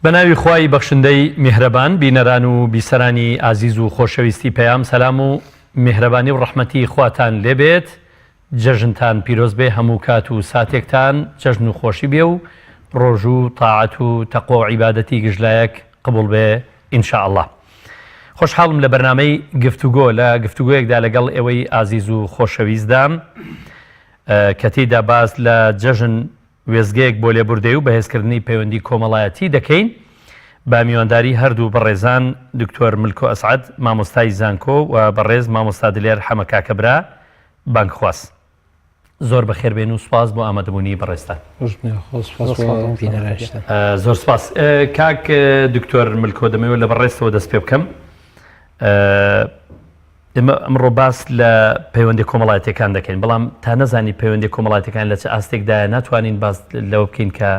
بەناوی خوای بەخشندەی میهرەبان بینەران و بیسەرانی ئازیز و خۆشەویستی پەیام سەلام و میهرەبانی و ڕەحمەتی خواتان لێبێت. جەژنتان پیرۆز بێ، هەموو کات و ساتێکتان جەژن و خۆشی بێ و ڕۆژ و تاعەت و تەقوە و عیبادەتی گژلایەک قبول بێ ئینشاءالله. خۆشحاڵم لە بەرنامەی گفتوگۆ لە گفتوگۆیەکدا لەگەڵ ئێوەی ئازیز و خۆشەویستدام کە تێیدا باس لە جەژن وێزگەیەک بۆ لێبوردەی و بەهێزکردنی پەیوەندی کۆمەڵایەتی دەکەین با میوانداری هەردوو بەڕێزان دکتۆر ملکۆ ئەسعەد مامۆستای زانکۆ و بەڕێز مامۆستا دلێر حەمە کاکەبرا بانکخواست. زۆر بەخێربێن و سوپاس بۆ ئامادەبوونی بەڕێزتان. زۆر سپاس. کاک دکتۆر ملکۆ دەمەوێت لە بەڕێستەوە دەست پێ بکەم. ئەمڕۆ باس لە پەیوەندی کۆمەڵایەتیەکان دەکەین، بەڵام تا نەزانی پەیوەندی کۆمەڵایەتەکان لە چه ئاستێکدایە ناتوانین باس لەوە بکەین کە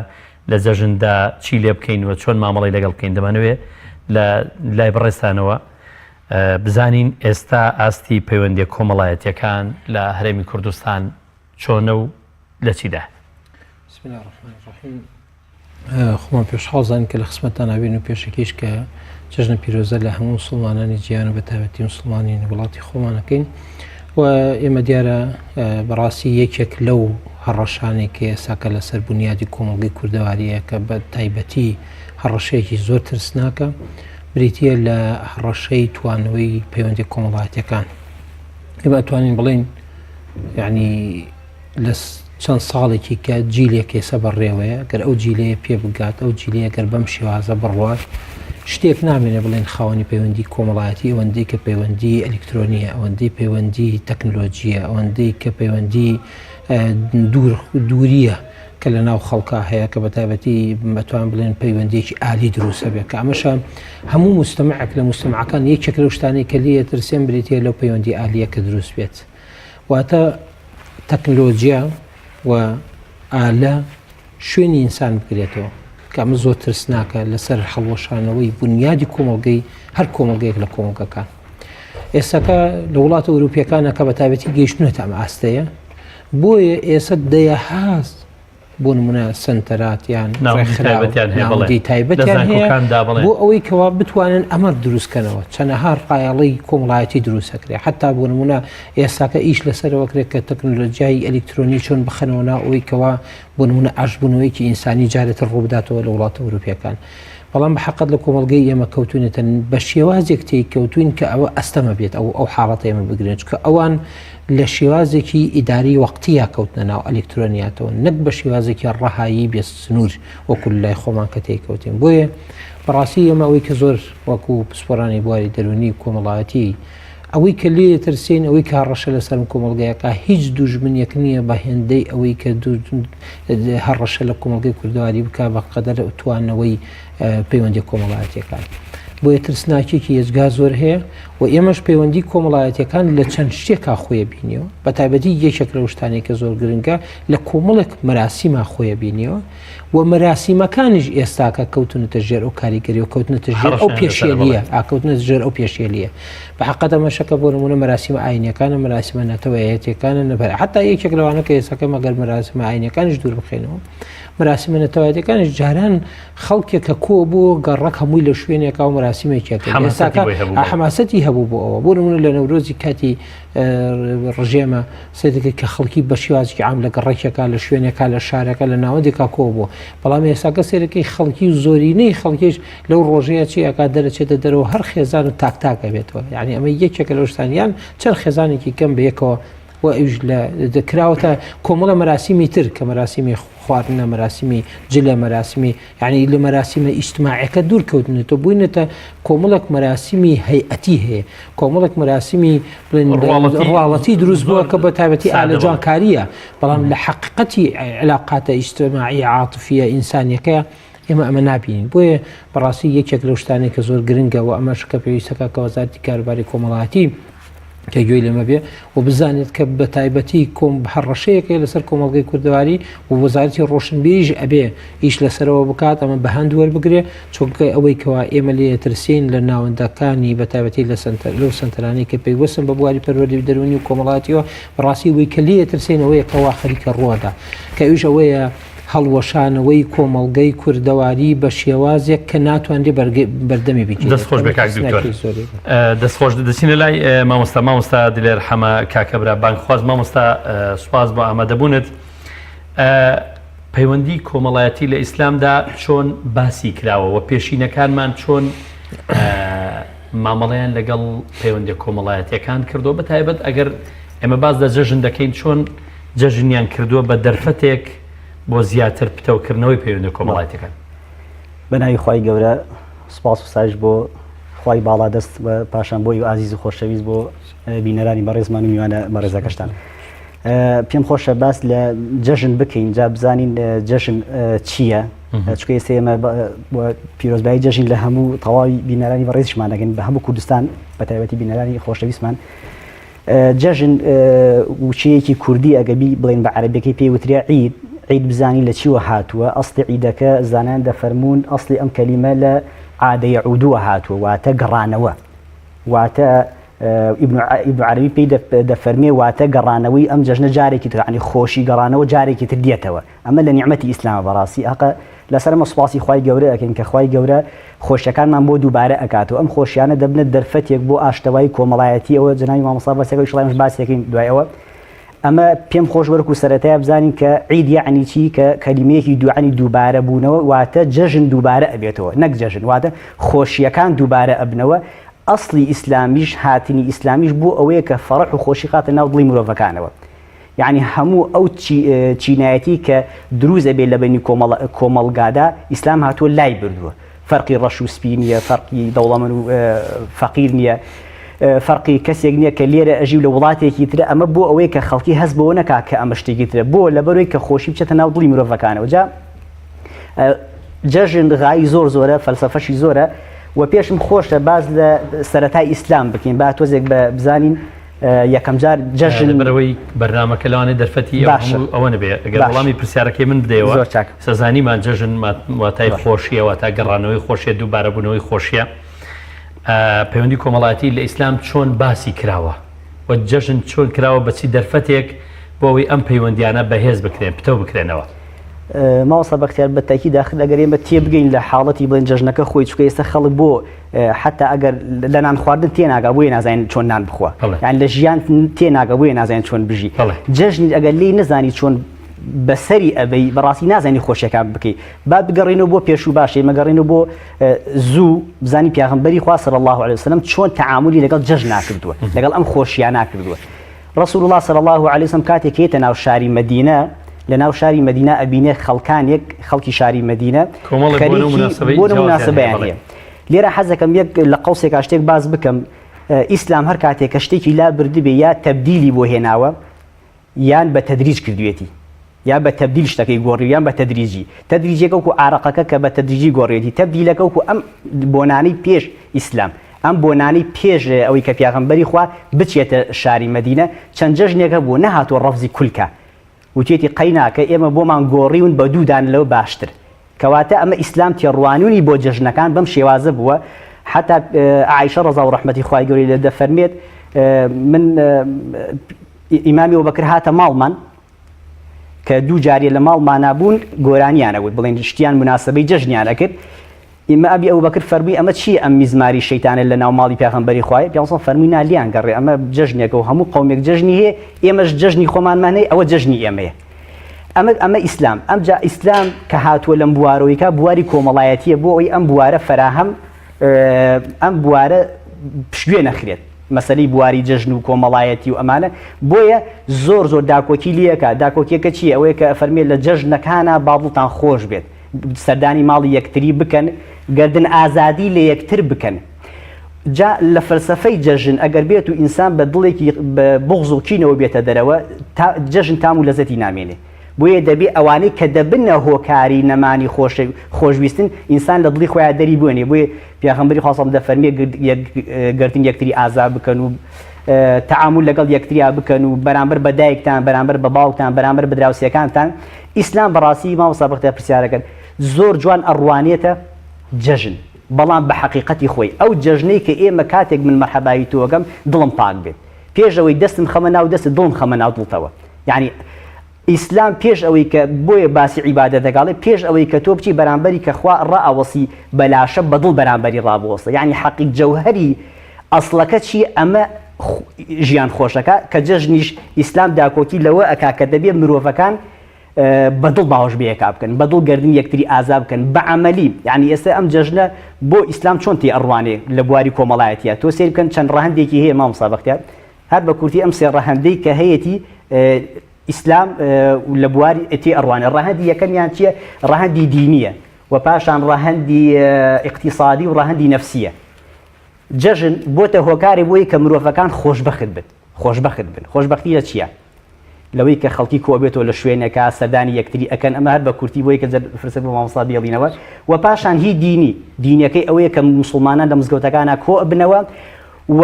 لە جەژندا چی لێ بکەین و چۆن مامەڵی لەگەڵ بکەین. دەمانەوێت لە لای بەڕێستانەوە بزانین ئێستا ئاستی پەیوەندی کۆمەڵایەتیەکان لە هەرێمی کوردستان چۆنە و لە چیدا. بسم الله الرحمن الرحیم. خۆمان پێشحاڵزان کە لە خزمەتتان ناوێن و پێشەکەیش کە جەژنە پیرۆزە لە هەموو مسلمانانی جیهان و بە تایبەتی مسلمانی وڵاتی خۆمانەکەین و ئێمە دیارە بەڕاستی یەکێک لەو هەڕەشانێک کە ئێساکە لەسەر بنیادی کۆمەڵگەی کوردەواریە کە بە تایبەتی هەڕەشەیەکی زۆر ترسناکە بریتە لە هەڕەشەی توانەوەی پەیوەندی کۆمەڵایەتیەکان. ئێمە ئەتوانین بڵێن یعنی لە چەند ساڵێکی کە جیلێک ێسە بەڕێوەیە گەر ئەو جیلەیە پێ بگات، ئەو جیلەیە گەر بەم شێوازە بڕوات شتێک نامێنێ بڵێن خاوەنی پەیوەندی کۆمەڵایەتی، ئەوەندەی کە پەیوەندی ئەلکترۆنیە، ئەوەندەی پەیوەندی تەکنۆلۆژیە، ئەوەندەی کە پەیوەندی دووریە کە لە ناو خەڵکا هەیە کە بە تایبەتی مەتوان بڵێن پەیوەندێکی ئالی دروستە بێت کە ئەمەشە هەموو مستەمعێک لە مستەمعەکان یەکێک لەو شتانەی کە لێ ترسێن بریتە لەو پەیوەندی ئالیە کە دروست بێت. واتە تەکنۆلۆژیا و ئالە شوێنی ئینسان بگرێتەوە کە ئەمە زۆر ترسناکە لەسەر هەڵوەشانەوەی بنیادی کۆمەڵگەی هەر کۆمەڵگەیەک لە کۆمەڵگەکان. ئێستاکە لە وڵاتە ئەوروپیەکانە کە بە تایبەتی گەیشتنێت ئەم ئاستەیە، بۆیە ئێستا دەیەهاز بۆ نمونە سنتەراتیان ناودی تایبەتیان هەیە بۆ ئەوەی کەوا بتوانن ئەمە دروستکەنەوە چەندەها ڕایەڵی کۆمەڵایەتی دروستەکرێت. حتا بۆ نمونە ئێستاکە ئیش لەسەرەوە کرێت کە تەکنۆلۆژیای ئەلکترۆنی چۆن بخەنەوە ناو ئەوەی کەوا بۆ نمونە ئاشبوونەوەیکی ئینسانی جارێتە ڕووبداتەوە لە وڵاتە ئەوروپیەکان. بەڵام بە حەقەت لە کۆمەڵگەی ئێمە کەوتونێتن بە شێوازێک تێی کەوتوین کە ئەوە ئەستەمە بێت ئەو حاڵەتە ئێمە بگرێت کە ئەوان لە شێوازێکی ئیداری وەقتیە کەوتنە ناو ئەلکترۆنیاتەوە نەک بە شێوازێکی ڕەهایی بێ سنوور وەکو لای خۆمان کە تێکەوتین. بۆیە بەڕاستی ئێمە ئەوەی کە زۆر وەکو پسپۆرانی بواری دەرونی کۆمەڵایەتی ئەوەی کە لێ ترسین ئەوەی کە ڕەشە لەسەر کۆمەڵگەیەکە هیچ دوژمنیەک نییە بە هێندەی ئەوەی کە هەڕەشە لە کۆمەڵگەی کوردەواری بکە بە قەدەر توانەوەی پەیوەندی کۆمەڵایەتیەکان. بۆیە ترسناکێکی ێزگا زۆر هەیە و ئێمەش پەیوەندی کۆمەڵایەتیەکان لە چەند شتێکا خۆیە بینیەوە بە تایبەتی یەکێک لەو شتانێک کە زۆر گرنگە لە کۆمەڵێک مەراسیما خۆیە بینیەوە و مەراسیمەکانیش ئێستاکە کەوتونەتە ژێر ئەو کاریگەری و کەوتنەتە ژێر ئەو پێشێلیە ئاکەوتنە ژێر ئەو پێشێلیە. بە حەقەت ئەمەشەکە بۆ نمونە مەراسیمە ئاینیەکانە مەراسیمە نەتەوەیەتیەکانە نەبەر حتا یەکێک لەوانە کە ئێستاکە مەگەر مەراسیمە ئاینیەکانیش دوور بخێنەوە مەراسیمە نەتەوەیەتیەکانیش جاران خەڵکێک کە کۆ بۆ گەڕەک هەمووی لە شوێنێکا و مەراسیمێکێکە ئێستاکە حەماسەتی هەبوو بۆ ئەوە بۆ نمونە لە نەورۆزی کاتی ڕژێمە سێدەکە کە خەڵکی بە شێوازێکی عام لە گەڕێکێکا لە شوێنێکا لە شارەکە لە ناوەندێکا کۆ بوو. بەڵام ئێستاکە سێرەکەی خەڵکی زۆرینەی خەڵکیش لەو ڕۆژەیە چیەکە دەرەچێتە دەرەوە هەر خێزان و تاکتاکە بێتەوە. یعنی ئەمە یەکێکە لەو شتانیان چەند خێزانێکی کەم بە یەکەوە و ئەوش لە دەکراوەتە کۆمەڵە مەراسیمی تر کە مەراسیمی خواردنە مەراسیمی جلە مەراسیمی یعنی لە مەراسیمە ئیجتماعیەکە دوور کەوتنێتەوە بووینەتە کۆمەڵێک مەراسیمی هەیئەتی هەیە کۆمەڵێک مەراسیمی ڕواڵەتی دروست بووە کە بە تایبەتی ئالەجانکاریە بەڵام لە حەقیقەتی علاقاتە ئیجتماعی عاتفیە ئینسانیەکەیە ئێمە ئەمە نبینین. بۆیە بەڕاستی یەکێک لەو شتانێک کە زۆر گرنگە و ئەمەشکە پێویستەکە کە وەزارەتی کاروباری کۆمەڵایەتی کە گوێی لەمە بێ و بزانێت کە بە تایبەتی هەڕەشەیەکە لەسەر کۆمەڵگەی کوردەواری و وەزارەتی ڕۆشنبیریش ئەبێ ئیش لەسەرەوە بکات ئەمە بە هەند وەربگرێ چونکە ئەوەی کەوا ئێمە لێ ترسین لە ناوەندەکانی بە تایبەتی لەو سنتەرانی کە پێیوەستن بە بواری پەروەردەی دەرونی و کۆمەڵایەتیەوە بەڕاستی ئەوەی کە لێ ترسین ئەوەیە کەوا خەریکە ڕۆدا کە ئەوش ئەوەیە هەڵوەشانەوەی کۆمەڵگەی کوردەواری بە شێوازێک کە ناتوانێت بەردەمی بکەیت. دەستخۆش بە کاک دکتۆر دەستخۆش دەچینە لای مامۆستا دلێر حەمە کاکەبرا بانگخواز مامۆستا سوپاس بۆ ئامادەبوونت. پەیوەندی کۆمەڵایەتی لە ئیسلامدا چۆن باسی کراوە و پێشینەکانمان چۆن مامەڵەیان لەگەڵ پەیوەندی کۆمەڵایەتیەکان کردو بە تایبەت ئەگەر ئێمە باز لە جەژن دەکەین چۆن جەژنیان کردووە بە دەرفەتێک بۆ زیاتر پتەوکردنەوەی پەیوەندی کۆمەڵایەتیەکان. بەناوی خوای گەورە سوپاس و ستایش بۆ خوای باڵا دەست بە پاشان بۆی و ئازیز و خۆشەویست بۆ بینەرانی بەڕێزمان و میوانە بەڕێزەکەشتان. پێم خۆشە باس لە جەژن بکەین جا بزانین جەژن چییە چکە ئێستا ئێمە پیرۆزبایی جەژن لە هەموو تەواوی بینەرانی بەڕێزیشمان دەگەن بە هەموو کوردستان بە تایبەتی بینەرانی خۆشەویستمان. جەژن وچەیەکی کوردی ئەگەبی بڵێن بە عەرەبیەکەی پێی وترێ عید بزانی لە چیوە هاتووە ئەسڵی عیدەکە زانان دەفەرمونون ئەسڵی ئەم کەلیمە لە عادەی عودووە هاتووە واتە گەڕانەوە واتە ئیبن عەرەبی پێی دەفەرمێ واتە گەڕانەوەی ئەم جەژنە جارێکی تر عنی خۆشی گەڕانەوە جارێکی تر دێتەوە ئەمە لە نیعمەتی ئیسلامە بەڕاستی ئەقە لەسەر ئەمە سوپاسی خوای گەورە ئەکەین کە خوای گەورە خۆشیەکانمان بۆ دووبارە ئەکاتەوە ئەم خۆشیانە دەبنێت دەرفەتێک بۆ ئاشتەوای کۆمەڵایەتیەوە جەنابی مامۆستا بەسێکەوەی شڵایمش باسیەکەین دوایەوە ئەمە پێم خۆش وەرکو سەرەتایە بزانین کە عید یعنی چی کە کەلیمەیەکی دووعنی دووبارە بوونەوە واتە جەژن دووبارە ئەبێتەوە نەک جەژن واتە خۆشیەکان دووبارە ئەبنەوە ئەسڵی ئیسلامیش هاتنی ئیسلامیش بۆ ئەوەیە کە فەڕح و خۆشی خاتە ناو دڵی مرۆڤەکانەوە یعنی هەموو ئەو چینایەتی کە دروست ئەبێت لە بینی کۆمەڵگادا ئیسلام هاتووە لای بردووە فەرقی ڕەش و سپی نییە فەرقی دەوڵەمەند و فەقیر نییە فەرقی کەسێک نییە کە لێرە ئەژی لە وڵاتێکی ترە ئەمە بۆ ئەوەیە کە خەڵکی هەست بەوە نەکا کە ئەمە شتێکی ترە بۆ لەبەرەوەی کە خۆشی بچێتە ناو دڵی مرۆڤەکانەوە جا جەژن غایی زۆرە فەلسەفەشی زۆرە و پێشم خۆشە باز لە سەرەتای ئیسلام بکەین با تۆزێک بزانین یەکەم جار جەژن بەرەوەی بەرنامەکە لەوانێ دەرفەتی ئەوە نەبێ ئەگەر وەڵامی پرسیارەکەی من بدەیەوە سەزانیمان جەژن واتای خۆشیە واتای گەڕانەوەی خۆشیە دووبارە بوونەوەی خۆشیە پەیوەندی کۆمەڵایەتی لە ئیسلام چۆن باسی کراوە و جەژن چۆن کراوە بەچی دەرفەتێک بۆ ئەوەی ئەم پەیوەندیانە بەهێز بکرێن پتە بکرێنەوە. ماوەسا بەختیار بە تاکی داخل ئەگەر ئێمە تێبگەین لە حاڵەتی بڵێن جەژنەکە خۆی چکە ئێستا خەڵک بۆ حتا ئەگەر لە نان خواردن تێناگا بۆیە نازانین چۆن نان بخوا یان لە ژیان تێناگا بۆیە نازانین چۆن بژی جەژنی ئەگەر لێی نەزانی چۆن بەسەری ئەبەی بەڕاستی نازانی خۆشیەکان بکەیت با بگەڕێنەوە بۆ پێش و باشەی مەگەڕێنەوە بۆ زوو بزانی پیاغەمبەری خوا صلی الله علیه وسلم چۆن تەعاملی لەگەڵ جەژن ناکردووە لەگەڵ ئەم خۆشییان ناکردووە رسول الله صلی الله علیه وسلم کاتێک هێتە ناو شاری مەدینە لە ناو شاری مەدینە ئەبینێ خەڵکانێک خەڵکی شاری مەدینە بۆ مناسبەیان هەیە لێرە حەزەکەم یەک لە قەوسێکا شتێک باز بکەم ئیسلام هەر کاتێک کە شتێکی لا بردبێ یا تەبدیلی بۆ هێناوە یان بە تەدریج کردوێتی یا بە تەبدیل شتەکەی گۆڕی یان بە تەدریجی تەدریجێکە وەکو ئارەقەکە کە بە تەدریجی گۆڕێتی تەبدیلەکە وەکو ئەم بۆنانەی پێش ئیسلام ئەم بۆنانەی پێش ئەوەی کە پیاغەمبەری خوا بچێتە شاری مەدینە چەند جەژنێکە بۆ نەهاتوە ڕەفزی کولکە وتێتی قەیناکە ئێمە بۆمان گۆڕیون بە دوودان لەوە باشتر کەواتە ئەمە ئیسلام تێڕوانوونی بۆ جەژنەکان بەم شێوازە بووە حتا عایشە ڕەزا و ڕەحمەتی خوای گەورەی لێ دەفەرمێت من ئیمامی ئەبوبەکر هاتە ماڵمان کە دوو جارێ لە ماڵمان نابوون گۆرانیانەوت بڵێن شتیان مناسبەی جەژنیانە کرد ئیمە ئەبی ئەبوبەکر فەرمووی ئەمە چی ئەم میزماری شەیتانە لە ناو ماڵی پیاغەمبەری خوای پیامبەر فەرمووی نالیان گەڕێ ئەمە جەژنێکە و هەموو قەومێک جەژنی هەیە ئێمەش جەژنی خۆمانمان هەیە ئەوە جەژنی ئێمەیە ئەمە ئیسلام ئەمجا ئیسلام کە هاتووە لەم بوارەوەیکە بواری کۆمەڵایەتیە بۆ ئەوەی ئەم بوارە فەراهەم ئەم بوارە پشتگوێ نەخرێت مەسەلەی بواری جەژن و کۆمەڵایەتی و ئەمانە بۆیە زۆر داکۆکی لەکە داکۆکیەکە چیە ئەوەیە کە فەرمێت لە جەژنەکانە باڵتان خۆش بێت سەردانی ماڵی یەکتری بکەن گەردن ئازادی لە یەکتر بکەن جا لە فەلسەفەی جەژن ئەگەر بێت و ئینسان بە دڵێکی بغز و کینەوە بێتە دەرەوە جەژن تام و لەزەتی نامێنێ بۆیە دەبێ ئەوانەی کە دەبنە هۆکاری نەمانی خۆشویستن ئینسان لە دڵی خۆیان دەری بوونێ بۆیە پیاغەمبەری خوا دەفەرمێ گردن یەکتری ئازا بکەن و تەعامل لەگەڵ یەکتریا بکەن و بەرامبەر بە دایکتان بەرامبەر بە باوکتان بەرامبەر بە دراوسێکانتان ئیسلام بەڕاستی مامۆستا بەختیار پرسیارەکەن زۆر جوان ئەڕوانێتە جەژن بەڵام بە حەقیقەتی خۆی ئەو جەژنەی کە ئێمە کاتێک من مەرحەبایی تۆگەم دڵم پاک بێت پێش ئەوەی دەستم خەمە ناو دەست دڵم خەمە ناو دڵتەوە یعنی ئیسلام پێش ئەوەی کە بۆیە باسی عیبادەت دەگاڵێ پێش ئەوەی کە تۆ بچی بەرامبەری کە خوا ڕائەوەسی بەلاشە بەدڵ بەرامبەری ڕابوەستە یعنی حەقیق جەوهەری ئەسڵەکە چی ئەمە ژیان خۆشەکە کە جەژنیش ئیسلام داکۆکی لەوە ئەکا کە دەبێت مرۆڤەکان بەدڵ باوەش بەیەکا بکەن بەدڵ گردن یەکتری ئازا بکەن بە عەمەلی یعنی ئێستا ئەم جەژنە بۆ ئیسلام چۆن تێ ئەڕوانێ لە بواری کۆمەڵایەتیە تۆ سیر بکەن چەند ڕەهەندێکی هەیە مامۆستا بەختیار هەر بە کورتی ئەم سێ ڕەهەندەی کە هەیەی ئیسلام لە بواری ئەتی ئەڕوانێ ڕەهەندی یەکەمیان چییە ڕەهەندی دینیە و پاشان ڕەهەندی اقتصادی و ڕەهەندی نەفسیە جەژن بۆتە هۆکاری بۆی کە مرۆڤەکان خۆشبەخت بن خۆشبەختی لە چییە لەوەی کە خەڵکی کۆبێتەوە لە شوێنێکە سەردانی یەکتری ئەکەن ئەمە هەر بە کورتی بۆی کە فرسە بۆ مامۆستا بێڵینەوە و پاشان هی دینیەکەی ئەوەیە کە موسڵمانان لە مزگەوتەکانە کۆ بنەوە و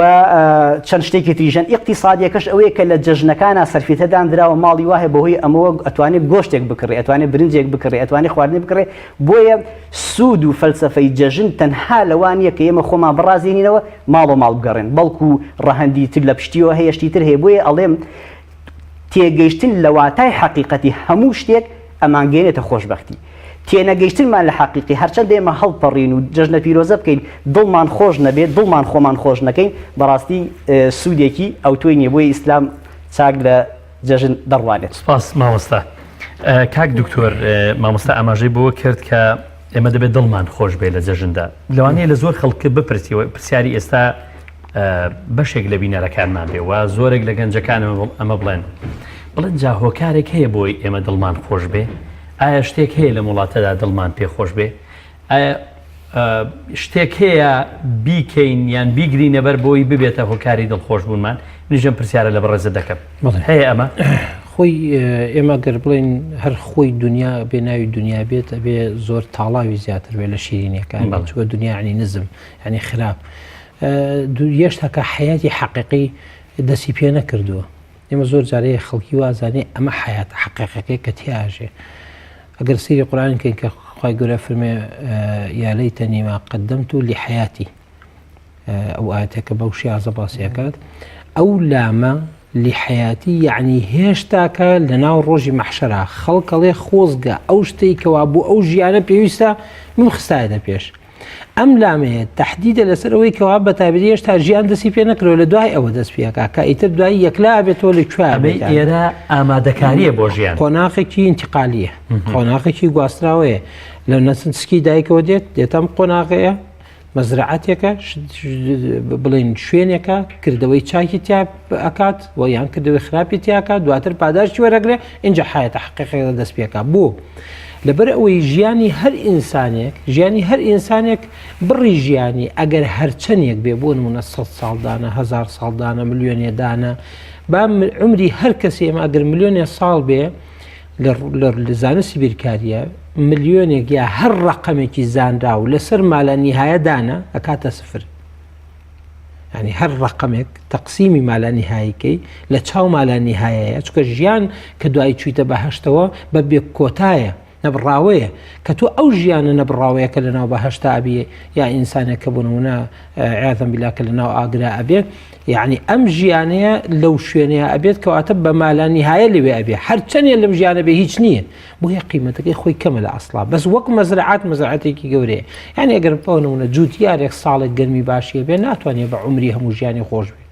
چەند شتێکی تریژەن ئیقتیسادیەکەش ئەوەیە کە لە جەژنەکانە سەرفێتەدان دراوە ماڵی وایە بەهۆی ئەمەوە ئەتوانێت گۆشتێک بکڕێ ئەتوانێت برنجێک بکڕێ ئەتوانێت خواردنی بکڕێ بۆیە سوود و فەلسەفەی جەژن تەنها لەوانیە کە ئێمە خۆمان بڕازێنینەوە ماڵ بگەڕێن بەڵکو ڕەهەندی تر لە پشتیەوە هەیەشتی تر هەیە بۆیە ئەڵێم تێگەیشتن لە واتای حەقیقەتی هەموو شتێک ئەمانگەێنێتە خۆشبەختی تێنەگەیشتنمان لە حەقیقی هەرچەند ئێمە هەڵپەڕین و جەژنە پیرۆزە بکەین دڵمان خۆش نەبێت دڵمان خۆمان خۆش نەکەین بەڕاستی سوودێکی ئەو توی نیە بۆی ئیسلام چاک لە جەژن دەڕوانێت. سپاس مامۆستا. کاک دکتۆر مامۆستا ئاماژەی بۆ کرد کە ئێمە دەبێت دڵمان خۆش بێت لە جەژندا لەوانەیە لە زۆر خەڵک بپرسیەوە پرسیاری ئێستا بەشێک لە بینەرەکانمان بێ و زۆرێک لە گەنجەکان ئەمە بڵێن جا هۆکارێک هەیە بۆی ئێمە دڵمان خۆش بێ ئایا شتێک هەیە لە وڵاتەدا دڵمان پێخۆش بێ ئایا شتێک هەیە بیکەین یان بیگرینە بەر بۆی ببێتە هۆکاری دڵخۆش بوونمان نیژەم پرسیارە لە بەڕێزە دەکەم هەیە ئەمە خۆی ئێمە گەر بڵین هەر خۆی دنیا بێ ناوی دنیا بێت ئەبێ زۆر تاڵاوی زیاتر بێ لە شیرینیەکان چوە دنیا عنی نزم ینی خراپ یەشتاکە حیاتی حەقیقی دەسی پێ نەکردووە ئێمە زۆر جارەیە خەڵکی وازانێ ئەمە حیات حەقیقەکەی کە تیاژێ ئەگەر سیری قورآن کەین کە خی گەورە فەرمێ یا لەیتەنی ما قەدەمت لحیاتی ئەو ئاەتێکە بەو شیازە باسیەکات ئەو لامە لحیاتی یعنی هێشتاکە لە ناو ڕۆژی مەحشەرا خەڵکەڵێ خۆزگە ئەو شتەی کەوا بوو ئەو ژیانە پێویستە من خستایەتە پێش ئەم لامەیە تەحدیدە لەسەر ئەوەی کەوا بە تایبەتی هێشتا ژیان دەسی پێ نەکرەوە لە دوای ئەوە دەست پێکا کە ئیتر دوای یەکلا بێتەوە لە کوێ ئێرە ئامادەکاریە بۆ ژیان قۆناغێکی ئینتیقالیە قۆناغێکی گواستراوەیە لە نەسنسکی دایکەوە دێتەم قۆناغەیە مەزرعەتێکە بڵین شوێنێکە کردەوەی چاکی تیا ئەکات و یان کردەوەی خراپی تیاکات دواتر پاداشتی وەرەگرێ اینجا حیاتە حەقیقەکە دەست پێکا بوو لەبەر ئەوەی ژیانی هەر ئینسانێک بڕی ژیانی ئەگەر هەرچەندێک بێ بۆ نمونە 100 ساڵدانە 1000 ساڵدانە ملیۆنێدانە با عمری هەر کەسێ ئێمە ئەگەر ملیۆنێ ساڵ بێ لە زانستی بیرکاریە ملیۆنێک یا هەر ڕقەمێکی زانرا و لەسەر مالە نیهایەدانە ئەکاتە سفر ینی هەر ڕقەمێک تەقسیمی مالە نیهاییکەی لە چاو مالە نیهایەیە چکە ژیان کە دوای چوویتە بەهەشتەوە بە بێ کۆتایە نەبڕاوەیە کە تۆ ئەو ژیانە نەبڕاوەیە کە لە ناو بەهەشتا ئەبێ یا ئینسانێک کە بوونەوەە عیاذەن بیلا کە لە ناو ئاگرا ئەبێ یعنی ئەم ژیانەیە لەو شوێنەیە ئەبێت کەواتە بە مالە نیهایە لەوێ ئەبێ هەرچەندێ لەم ژیانە بێ هیچ نییە بۆیە قیمەتەکەی خۆی کەمە لە ئەسڵا بەس وەک مەزرعەتێکی گەورەیە یعنی ئەگەر بەونەمونە جووتیارێک ساڵێک گەرمی باشیە بێ ناتوانێت بە عمری هەموو ژیانی خۆش بێ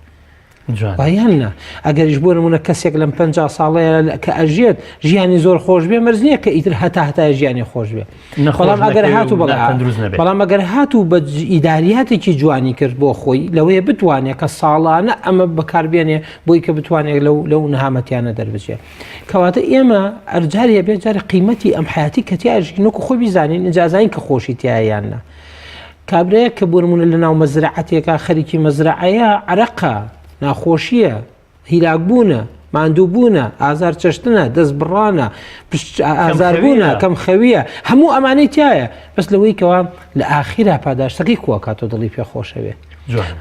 وایاننا ئەگەریش بۆ نمونە کەسێک لەم 50 ساڵەیە کە ئەژێت ژیانی زۆر خۆش بێ مەرج نییە کە ئیتر هەتا ژیانی خۆش بێ بەڵام ئەگەر هاتوو بەڵام ئەگەر هاتوو بە ئیداریاتێکی جوانی کرد بۆ خۆی لەوەیە بتوانێت کە ساڵانە ئەمە بەکاربێنێ بۆی کە بتوانێت لەو نەهامەتیانە دەربچێت کەواتە ئێمە ئەرجاریە بێت جارە قیمەتی ئەم حیاتی کە تیاژینۆکو خۆی بیزانین ئجازین کە خۆشی تایاننا کابرەیە کە بۆ نمونە لە ناو مەزرعەتێکا خەریکی مەزرعەیە عەرەقە ناخۆشیە هیلاکبوونە ماندووبوونە ئازار چەشتنە دەست بڕانە ئازاربوونە کەم خەویە هەموو ئەمانەی تایە بەس لەوەی کەوا لە ئاخیرا پاداشتەکەی کووەکاتۆ دڵی پێ خۆشەوێت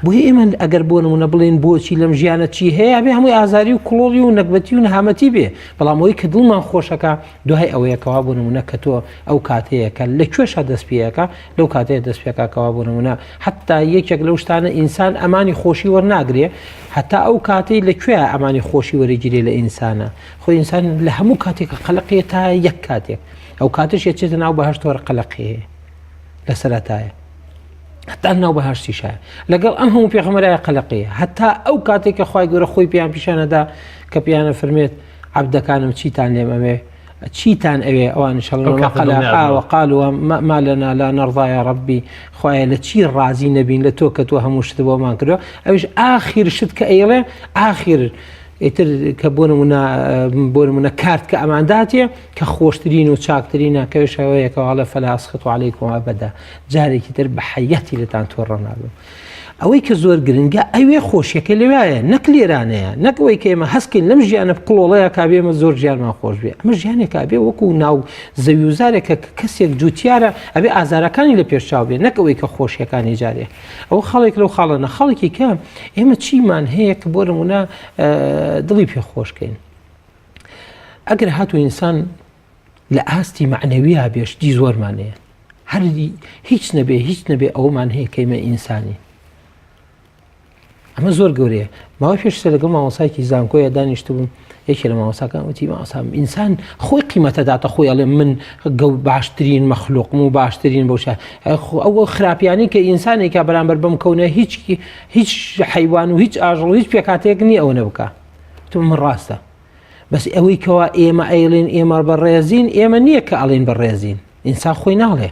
بۆیە ئێمە ئەگەر بۆ نمونە بڵێن بۆچی لەم ژیانە چی هەیە بێ هەمووی ئازاری و کڵۆڵی و نەکبەتی و نەهامەتی بێ بەڵام ئەوەی کە دڵمان خۆشەکە دوای ئەوەیەکەوا بۆ نمونە کە تۆ ئەو کاتەیەکە لە کوێشە دەست پێەکە لەو کاتەیە دەست پێکەکەوا بۆ نمونە حتا یەکێک لەو شتانە ئینسان ئەمانی خۆشی وەرناگرێ هەتا ئەو کاتەی لەکوێ ئەمانی خۆشی وەرەگیرێ لە ئینسانە خۆی ئینسان لە هەموو کاتێکە قەلەقێ تا یەک کاتێک ئەو کاتش یەچێتە ناو بەهەشتوەرە قەلەقێ لە سەرەتایە هەتا ناو بەهەشتیشایە لەگەڵ ئەم هەموو پێغەمبەرایە قەلەقەیە هەتا ئەو کاتێکە خوای گەورە خۆی پێیان پیشانەدا کە پیانە فەرمێت عەبدەکانم چیتان لێم ئەوێ چیتان ئەوێ ئەوان شەڵ وقالوا ما لنا لا نرضى يا ربي خوایە لە چی ڕازی نەبین لە تۆ کە تۆ هەموو شت بۆمان کردووە ئەوش ئاخر شت کە ئەیڵێ ئاخر ئیتر کە بۆ نمونە کارت کە ئەمانداتێ کە خۆشترین و چاکترینە کەوێش ئەوەیەکەواڵە فەلا ئەسخط عەلەیکم ئەبەدا جارێکی تر بە حەیەتی لەتان تۆڕە نابێ ئەوەی کە زۆر گرنگە ئەوێ خۆشیەکە لەوایە نەک لێرانەیە نەکەوەی کە ئێمە هەستکەین لەم ژیانە قڵۆڵەیە کابێمە زۆر ژیانمان خۆش بێ ئەمە ژیانێک کابێ وەکو ناو زەویوزارێکە کەسێک جوتیارە ئەبێ ئازارەکانی لە پێشچاو بێ نەکەوەی کە خۆشیەکانی جارێ ئەو خەڵێک لەو خاڵەنە خەڵێکی کە ئێمە چیمان هەیە کە بۆ نمونە دڵی پێ خۆشکەین ئەگەر هاتوو ئینسان لە ئاستی معنەویە بێشتی زۆرمانەیە هەر هیچ نەبێ ئەومان هەیە کەیمە ئینسانی ئەمە زۆر گەورەیە ماوەی پێشتر لەگەڵ مامۆسایەکی زانکۆیە دانیشتە بووم یەکێ لە مامۆساکان وتی مامۆسا ئینسان خۆی قیمەتەداتە خۆی ئەڵێ من باشترین مەخلوقم و باشترین بەوشە ئەوە خراپیانی کە ئینسانێکە بەرامبەر بەم کەونە هیچ حیوان و هیچ ئاژەڵ و هیچ پێکاتێک نییە ئەوە نەبکە من ڕاستە بەس ئەوەی کەوا ئێمە ئەیڵێن ئێمە بەڕێزین ئێمە نییە کە ئەڵێن بەڕێزین ئینسان خۆی ناڵێ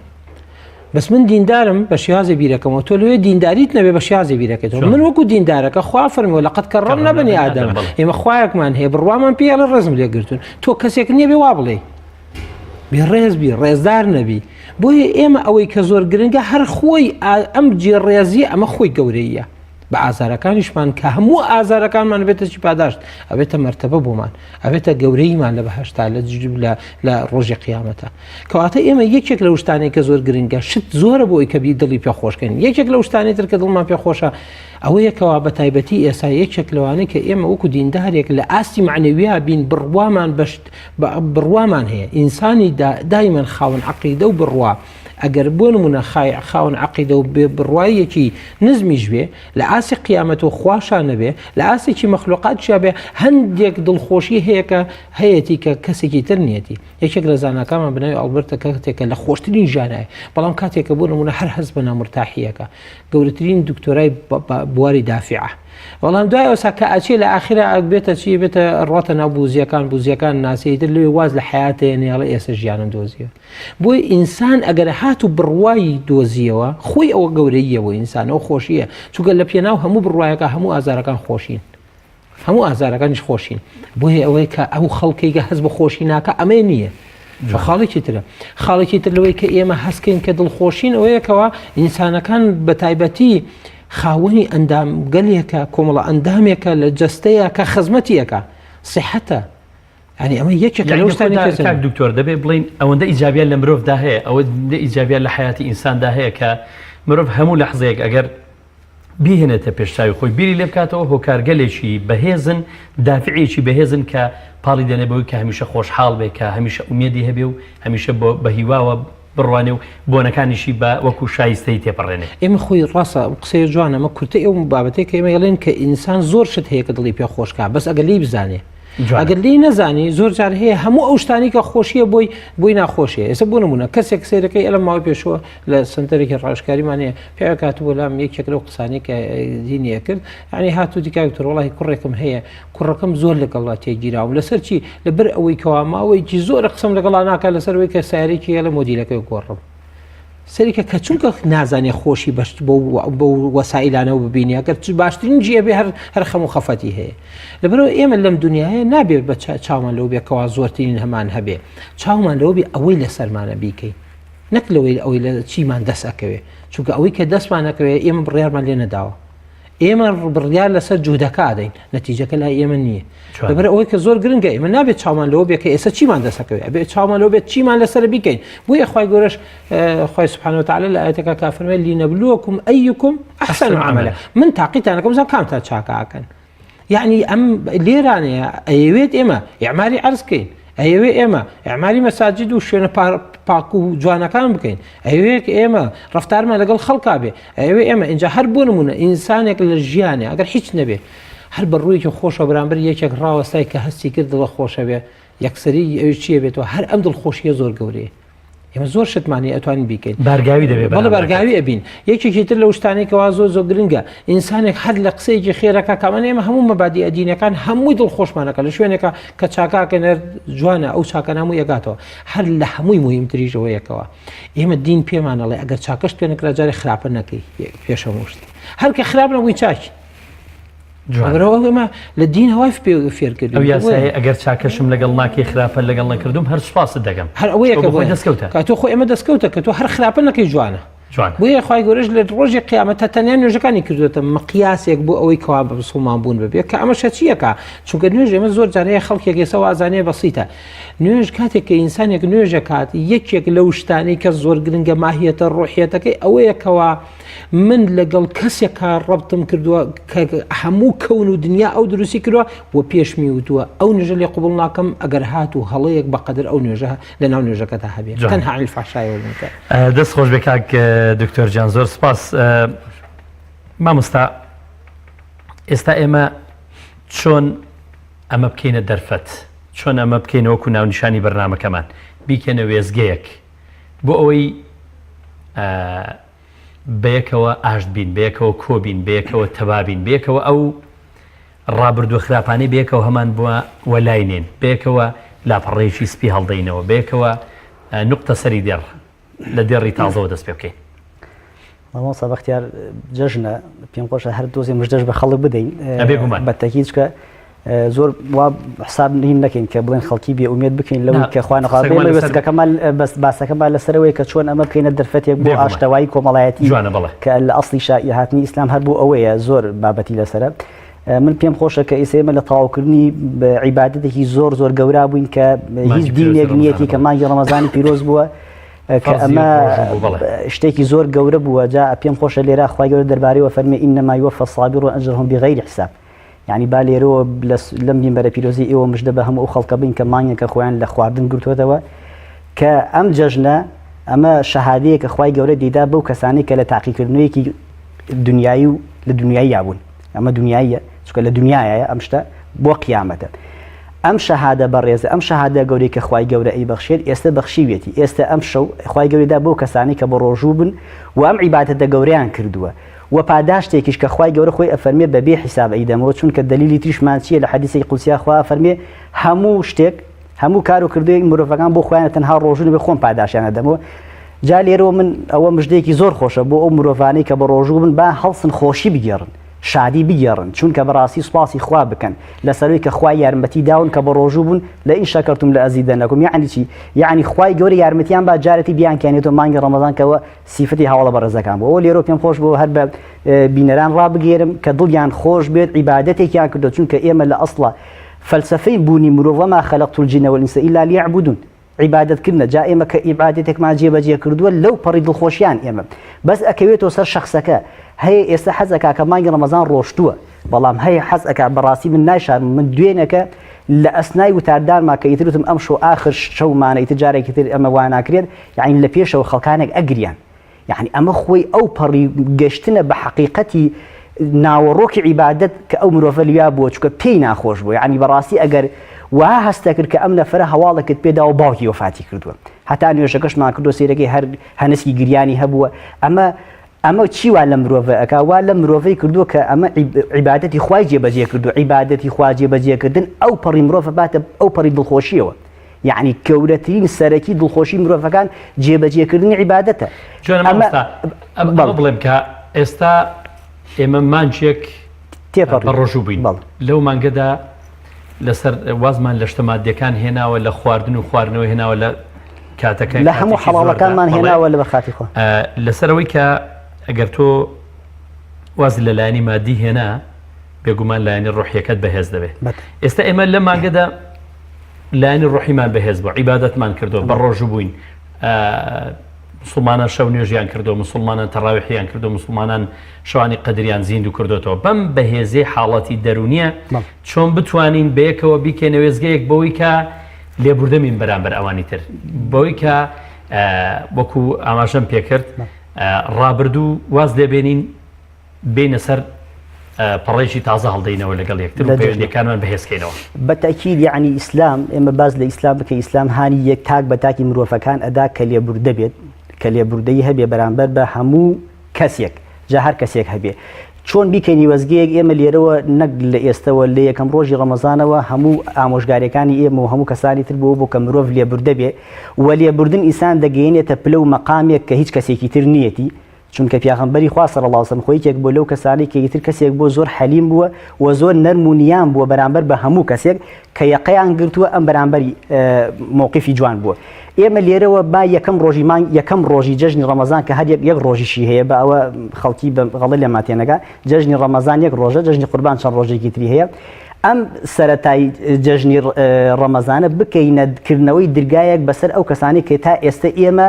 بس من دیندارم بە شێوازی بیرەکەمەوە تۆ لەوێ دینداریت نەبێ بە شێوازی بیرەکەیتەوە من وەکو دیندارەکە خوا فەرمووە لەقەد کەڕەمنا بەنی ئادەم ئێمە خوایەکمان هەیە بڕوامان پێ ئەڵێ ڕێزم لێگرتوون تۆ کەسێک نییە بێ وا بڵێ بێ ڕێز بی ڕێزدار نەبی بۆیە ئێمە ئەوەی کە زۆر گرنگە هەر خۆی ئەم جێڕێزیە ئەمە خۆی گەورەیە بە ئازارەکانیشمان کە هەموو ئازارەکانمان بێتە چی پاداشت ئەبێتە مەرتەبە بۆمان ئەبێتە گەورەیمان لە بەهەشتا لە ڕۆژی قیامەتە کەواتە ئێمە یەکێک لە شتانێک کە زۆر گرنگە شت زۆرە بۆی کە بی دڵی پێ خۆشکەین یەکێک لە شتانی تر کە دڵمان پێ خۆشە ئەوە یەکەوە بە تایبەتی ئێستا یەکێک لەوانەیە کە ئێمە وەکو دیندارێک لە ئاستی معنەویە بین بڕوامان هەیە ئینسانی دایمەن خاوەن عەقیدە و بڕوا ئەگەر بۆ نمونە خاوەن عەقیدە و بڕوایەکی نزمیش بێ لە ئاسی قیامەت و خواشان نەبێ لە ئاسێکی مەخلوقاتشیا بێ هەندێک دڵخۆشی هەیەکە هەیەی کە کەسێکی تر نیەتی یەکێک لە زاناکانمان بناوی ئەڵبەرتە کاتێکە لە خۆشترین ژیانایە بەڵام کاتێکە بۆ نمونە هەر هەست بە نامرتاحیەکە گەورەترین دکتۆرای بواری دافعە وەڵام دوای ئەوسا کە ئەچێ لە ئاخرە بێتە چی بێتە ڕاتە ناو بوزیەکان ناسیتر لێ واز لە حیاتەیە نێڵە ئێستا ژیانم دۆزیە بۆی ئینسان ئەگەر هات و بڕوایی دۆزیەوە خۆی ئەوە گەورەیەوە ئینسانەوە خۆشیە چونکە لە پێناو هەموو بڕوایەکە هەموو ئازارەکان خۆشین هەموو ئازارەکانیش خۆشین بۆیە ئەوەی کە ئەو خەڵکێکە هەست بە خۆشی ناکە ئەمە نییە خاڵێکی ترە خاڵێکی تر لەوەی کە ئێمە هەستکەین کە دڵخۆشین ئەوەیەکەوە ئینسانەکان بە تایبەتی خاوەنی ئەندام گەلێکە کۆمەڵە ئەندامێکە لە جەستەیە کە خزمەتیەکە صحەتە ینی ئەمە یەکێک لەو شتانی دکتۆر دەبێ بڵین ئەوەندە ئیجابیان لە مرۆڤدا هەیە ئەوەندە ئیجابیان لە حیاتی ئینساندا هەیە کە مرۆڤ هەموو لەحزەیەک ئەگەر بیهێنێتە پێشچاوی خۆی بیری لێ بکاتەوە هۆکارگەلێکی بەهێزن دافعێکی بەهێزن کە پاڵی دەنێ بەوەی کە هەمیشە خۆشحاڵ بێ کە هەمیشە ئومێدی هەبێ و هەمیشە بە هیواوە بڕوانێ و بۆنەکانیشی بە وەکو شایستەی تێپەڕێنێ ئێمە خۆی ڕاستە قسەی جوانە ئەمە کورتە ئێوە بابەتێک کە ئێمە ئەڵێن کە ئینسان زۆر شت هەیە کە دڵی پێ خۆشکە بەس ئەگەر لی بزانێ ئەگەر لی نەزانی زۆر جار هەیە هەموو ئەو شتانی کە خۆشیە بۆی ناخۆشیە ئێستا بۆ نمونە کەسێک سیرەکەی ئەلە ماوەی پێشوە لە سنتەرێکی ڕاشکاریمانەیە پێ کاتبوو لام یەکێک لەو قسانی کە دینیە کرد ینی هاتوو دیکاکتۆر وڵی کوڕێکم هەیە کوڕەکەم زۆر لەگەڵا تێگیراوم لەسەر چی لەبەر ئەوەی کەوا ماوەیەکی زۆر قسەم لەگەڵا ناکات لەسەرەوەی کە سیارێکی لە مۆدیلەکەی گۆڕم سەریکە کە چونکە نازانێ خۆشی بەشت بۆ وەسائلانەوە ببینی ئەگەر باشترین جێ بێ هەر خەم و خەفەتی هەیە لەبەرەوە ئێمە لەم دنیاە نابێت بە چاومان لەو بێکەوە زۆرترین هەمان هەبێ چاومان لەوە بێ ئەوەی لەسەرمانە بیکەین نەک لەوەی ئەوەی لە چیمان دەست ئەکەوێ چونکە ئەوەی کە دەستمان نەکەوێ ئێمە بڕیارمان لێ نەداوە ئێمە بڕیار لەسەر جوودەکە دەین نەتیجەکە لای ئێمە نییە لەبەر ئەوەی کە زۆر گرنگە ئێمە نابێت چاومان لەوە بێت کە ئێستا چیمان دەسەکەوێت بێت چاومان لەوە بێت چیمان لەسەر بیکەین بۆیە خوای گەورەش خوای سبحانه وتعالى لە ئاەتەکە کافەرمێت لینەبلووەکم ئەیکم ئەحسن عەمەلا من تاقیتانەکەم زان کامتان چاکەکەن یعنی ئەم لێرانەیە ئەیەوێت ئێمە ئیعماری عەرز بکەین ئەیەوێ ئێمە ئیعماری مەساجد و شوێنە پاک و جوانەکان بکەین ئەیەوێت ئێمە ڕەفتارمان لەگەڵ خەڵکا بێ ئەیەوێ ئێمە اینجا هەر بۆ نمونە ئینسانێک لە ژیانێ ئەگەر هیچ نەبێ هەر بەڕوویەکی خۆشە بەرامبەر یەکێک ڕاوەستای کە هەستی کرد دڵە خۆشە بێ یەکسەری ئەوی چیە بێتەوە هەر ئەم دڵخۆشیە زۆر گەورەیە ئێمە زۆر شتمانی ئەتوانین بیکەین بارگاوی دەبێت بەڵێ بارگاوی ئەبین یەکێکی تر لە شتانێکەوە زۆر گرنگە ئینسانێک هەر لە قسەیەکی خێرەکە کامانە ئێمە هەموو مەبادی ئەدینەکان هەمووی دڵخۆشمانەکە لە شوێنێکە کە چاکاکەنەر جوانە ئەو چاکە هەموو یەکاتەوە هەر لە هەمووی مهمتریشەوە یەکەوە ئێمە دین پێمانەڵێ ئەگەر چاکەش پێنەکرا جارێ خراپە نەکەی پێشەوە شت هەرکە خراپ نەبووی چاکی ئەگەرەوە ئێمە لە دین هەوای فێرکرد ئەو یاسای ئەگەر چاکەشم لەگەڵ ناکەی خراپە لەگەڵ نەکردوم هەر سوپاست دەگەم هەر ئەوەیەکە بۆ دەستکەوتە کە تۆ خۆ ئێمە دەستکەوتە کە تۆ هەر خراپە نەکەی جوانە بۆیە خوای گەورەش لە ڕۆژی قیامەتە تەنیا نوێژەکانی کردوێتە مەقیاسێک بۆ ئەوەی کەوا بە مسڵمان بوون ببێت کە ئەمە شەچیەکە چونکە نوێژ ئێمە زۆر جارەیە خەڵکێک ئێستا وازانەیە بەسیتە نوێژ کاتێک کە ئینسانێک نوێژە کات یەکێک لەو شتانەی کە زۆر گرنگە ماهیەتە ڕۆحیەتەکەی ئەوەیەکەوە من لەگەڵ کەسێکە ڕەبتم کردووە کە هەموو کەون و دنیا ئەو دروستی کردووە و پێشمی وتووە ئەو نوێژە لێ قوبڵ ناکەم ئەگەر هات و هەڵەیەک بەقەدر ئەو نوێژە لە ناو نوێژەکەدا هەبێت تەنها عن الفحشاء والمنکر دەست خۆش بێ کاک دکتۆر جان زۆر سپاس مامۆستا ئێستا ئێمە چۆن ئەمە بکەینە دەرفەت چۆن ئەمە بکەینەوەکو ناونیشانی بەرنامەکەمان بیکەنە وێزگەیەک بۆ ئەوەی بەیەکەوە ئاشت بین بەیەکەوە کۆبین بەیەکەوە تەبابین بەیەکەوە ئەو ڕابردووە خراپانەی بەیەکەوە هەمان بووە وەلاینێن بەیەکەوە لاپەڕێکی سپی هەڵدەینەوە بەیەکەوە نوقتە سەری دێڕ لە دێڕی تازەوە دەست پێ بکەین مامۆستا بەختیار جەژنە پێم خۆشە هەر دۆزی مژدەش بە خەڵک بدەین بەتەکیید کە زۆر وا حساب نین نەکەین کە بڵێن خەڵکی بێ ئومێد بکەین لەوەی کە خوا نەخوازێ بەسەکەمان باسەکەمان لەسەرەوەی کە چۆن ئەمە بکەینە دەرفەتێک بۆ ئاشتەوایی کۆمەڵایەتی کە لە ئەسڵی هاتنی ئیسلام هەر بوو ئەوەیە زۆر بابەتی لەسەرە من پێم خۆشە کە ئێسێمە لە تەواوکردنی عیبادەتێکی زۆر گەورا بووین کە هیچ دینێک نیەتی کە مانگی ڕەمەزانی پیرۆز بووە کە ئەمە شتێکی زۆر گەورە بووە جا پێم خۆشە لێرە خوای گەورە دەربارەیەوە فەرمێ ئینەما یووەفە الصابرون ئەجرهم بغەیری حساب یعنی با لێرەوە لەم مینبەرە پیرۆزی ئێوە مژدە بە هەموو ئەو خەڵکە بین کە مانگێکە خۆیان لە خواردن گرتوێتەوە کە ئەم جەژنە ئەمە شەهادەیە کە خوای گەورە دیدا بەو کەسانی کە لە تاقیکردنەوەیەکی دنیایی و لە دنیایی یابوون ئەمە دنیاییە چونکە لە دنیایە ئەم شتە بۆ قیامەتە ئەم شەهادە بەڕێزە ئەم شەهادە گەورەی کە خوای گەورە ئەیبەخشێت ئێستا بەخشیوێتی ئێستا ئەم شەو خوای گەورەدا بۆ کەسانی کە بە ڕۆژوو بن و ئەم عیبادەتە گەورەیان کردووە و پاداشتێکیش کە خوای گەورە خۆی ئەفەرمێ بەبێ حیساب ئەیدەمەوە چونکە دلیلی تریشمان چیە لە حەدیثی قودسی خوا ئەفەرمێ هەموو شتێک هەموو کار و کردووی مرۆڤەکان بۆ خۆیان تەنها ڕۆژوون بێ خۆم پاداشیان ئەدەمەوە جا لێرەوە من ئەوە مژدەیەکی زۆر خۆشە بۆ ئەو مرۆڤانەی کە بە ڕۆژوو بن با هەڵسن خۆشی بگێڕن شادی بگێڕن چونکە بەڕاستی سوپاسی خوا بکەن لەسەروی کە خوای یارمەتی داون کە بە ڕۆژوو بوون لە ئین شەکەرتم لە ئەزیدەنەکم یعنی چی یعنی خوای گەورە یارمەتیان با جارێتی بیانکەنێتەوە مانگی ڕەمەزان کەەوە سیفەتی هەواڵە بەڕێزەکان بوو ئەوە لێرە پێم خۆش بۆ هەر بە بینەران ڕابگێرم کە دڵیان خۆش بێت عیبادەتێکیان کردو چونکە ئێمە لە ئەسڵە فەلسەفەی بوونی مرۆڤ ما خەلەقت الجن والإنس إلا ليعبدون عیبادەتکردنە جا ئێمە کە عیبادەتێکمان جێبەجێ کردووە لەو پەڕی دڵخۆشیان ئێمە بەس ئەکەوێتەوە سەر شەخسەکە هەیە ئێستا حەزەکە کە مانگی ڕەمەزان ڕۆشتووە بەڵام هەیە حەزەکە بەڕاستی من نایشارم من دوێنەکە لە ئەسنای وتاردانما کە ئیترتم ئەم شەو ئاخر شەومانە ئیتجارێکی تر ئەمە وا ناکرێت یعنی لە پێشەوە خەڵکانێک ئەگریان یعنی ئەمە خۆی ئەو پەڕی گەشتنە بە حەقیقەتی ناوەڕۆکی عیبادەت کە ئەو مرۆڤە لیا بووە چونکە پێی ناخۆش بوو یعنی بەڕاستی ئەگەر وا هەستە کرد کە ئەم نەفرە هەواڵەکەت پێدا و باوکی وفاتی کردووە هەتا نوێژەکەشمان کردو سیرەکەی هەر هەنسکی گریانی هەبووە ئەمە چیوا لە مرۆڤە ئەکا وا لە مرۆڤەی کردووە کە ئەمە عیبادەتی خوای جێبەجێ کردو عیبادەتی خوا جێبەجێکردن ئەو پەڕی مرۆڤە باتە ئەو پەڕی دڵخۆشیەوە یعنی گەورەترین سەرەکی دڵخۆشی مرۆڤەکان جێبەجێکردنی عیبادەتە ئەمە بڵێم کە ئێستا ئێمە مانچێک ڕۆژوو بووین لەو مانگەدا لەسەر وازمان لە شتە مادیەکان هێناوە لە خواردن و خواردنەوە هێناوە لە کاتەکە لە هەموو حەڵاڵەکانمان هێناوە لە بەخاتی خۆ لەسەرەوەی کە ئەگەر تۆ واز لە لایەنی مادی هێنا بێگومان لایەنی ڕۆحیەکەت بەهێز دەبێت. ئێستا ئێمە لە مانگەدا لایەنی ڕۆحیمان بەهێز بوو، عیبادەتمان کردو، بەڕۆژ بووین، مسلمانان شەو نوێژیان کردو، مسلمانان تەڕاویحیان کردو، مسلمانان شەوانی قەدریان زیندوو کردوتەوە. بەم بەهێزەی حاڵەتی دەرونیە چۆن بتوانین بەیەکەوە بیکەینە وێزگەیەک بەوەی کە لێبوردەمین بەرامبەر ئەوانی تر، بەوەی کە وەکو ئاماژەم پێکرد ڕابردوو واز لێبێنین بینە سەر پەڕێکی تازە هەڵدەینەوە لەگەڵ یەکتر و پەیوەندیەکانمان بەهێزکەینەوە. بەتەکید یعنی ئیسلام ئێمە باز لە ئیسلام بکە ئیسلام هانی یەک تاک بە تاکی مرۆڤەکان ئەدا کە لێبوردە بێت، کە لێبوردەی هەبێ بەرامبەر بە هەموو کەسێک، جا هەر کەسێک هەبێ. چۆن بیکەینی وەزگەیەک ئێمە لێرەوە نەک لە ئێستەوە لە یەکەم ڕۆژی ڕەمەزانەوە هەموو ئامۆژگاریەکانی ئێمە و هەموو کەسانی تر بۆ کە مرۆڤ لێبوردە بێ و لێبوردن ئینسان دەگەیەنێتە پلە و مەقامێک کە هیچ کەسێکی تر نیەتی، چونکە پیاغەمبەری خوا صلی الله علیه و سلم خۆی یەک بۆ لەو کەسانی کە یەکتر کەسێک بۆ زۆر حەلیم بووە و زۆر نەرم و نیام بووە بەرامبەر بە هەموو کەسێک کە یەقەیان گرتووە ئەم بەرامبەری موقفی جوان بووە. ئێمە لێرەوە با یەکەم ڕۆژی جەژنی ڕەمەزان کە هەر یەک ڕۆژیشی هەیە بە ئەوە خەڵکی غەڵە لێمان تێنەکا، جەژنی ڕەمەزان یەک ڕۆژە، جەژنی قوربان چەند ڕۆژێکی تری هەیە. ئەم سەرەتایی جەژنی ڕەمەزانە بکەینەکردنەوەی دەرگایەک بەسەر ئەو کەسانی کە تا ئێستا ئێمە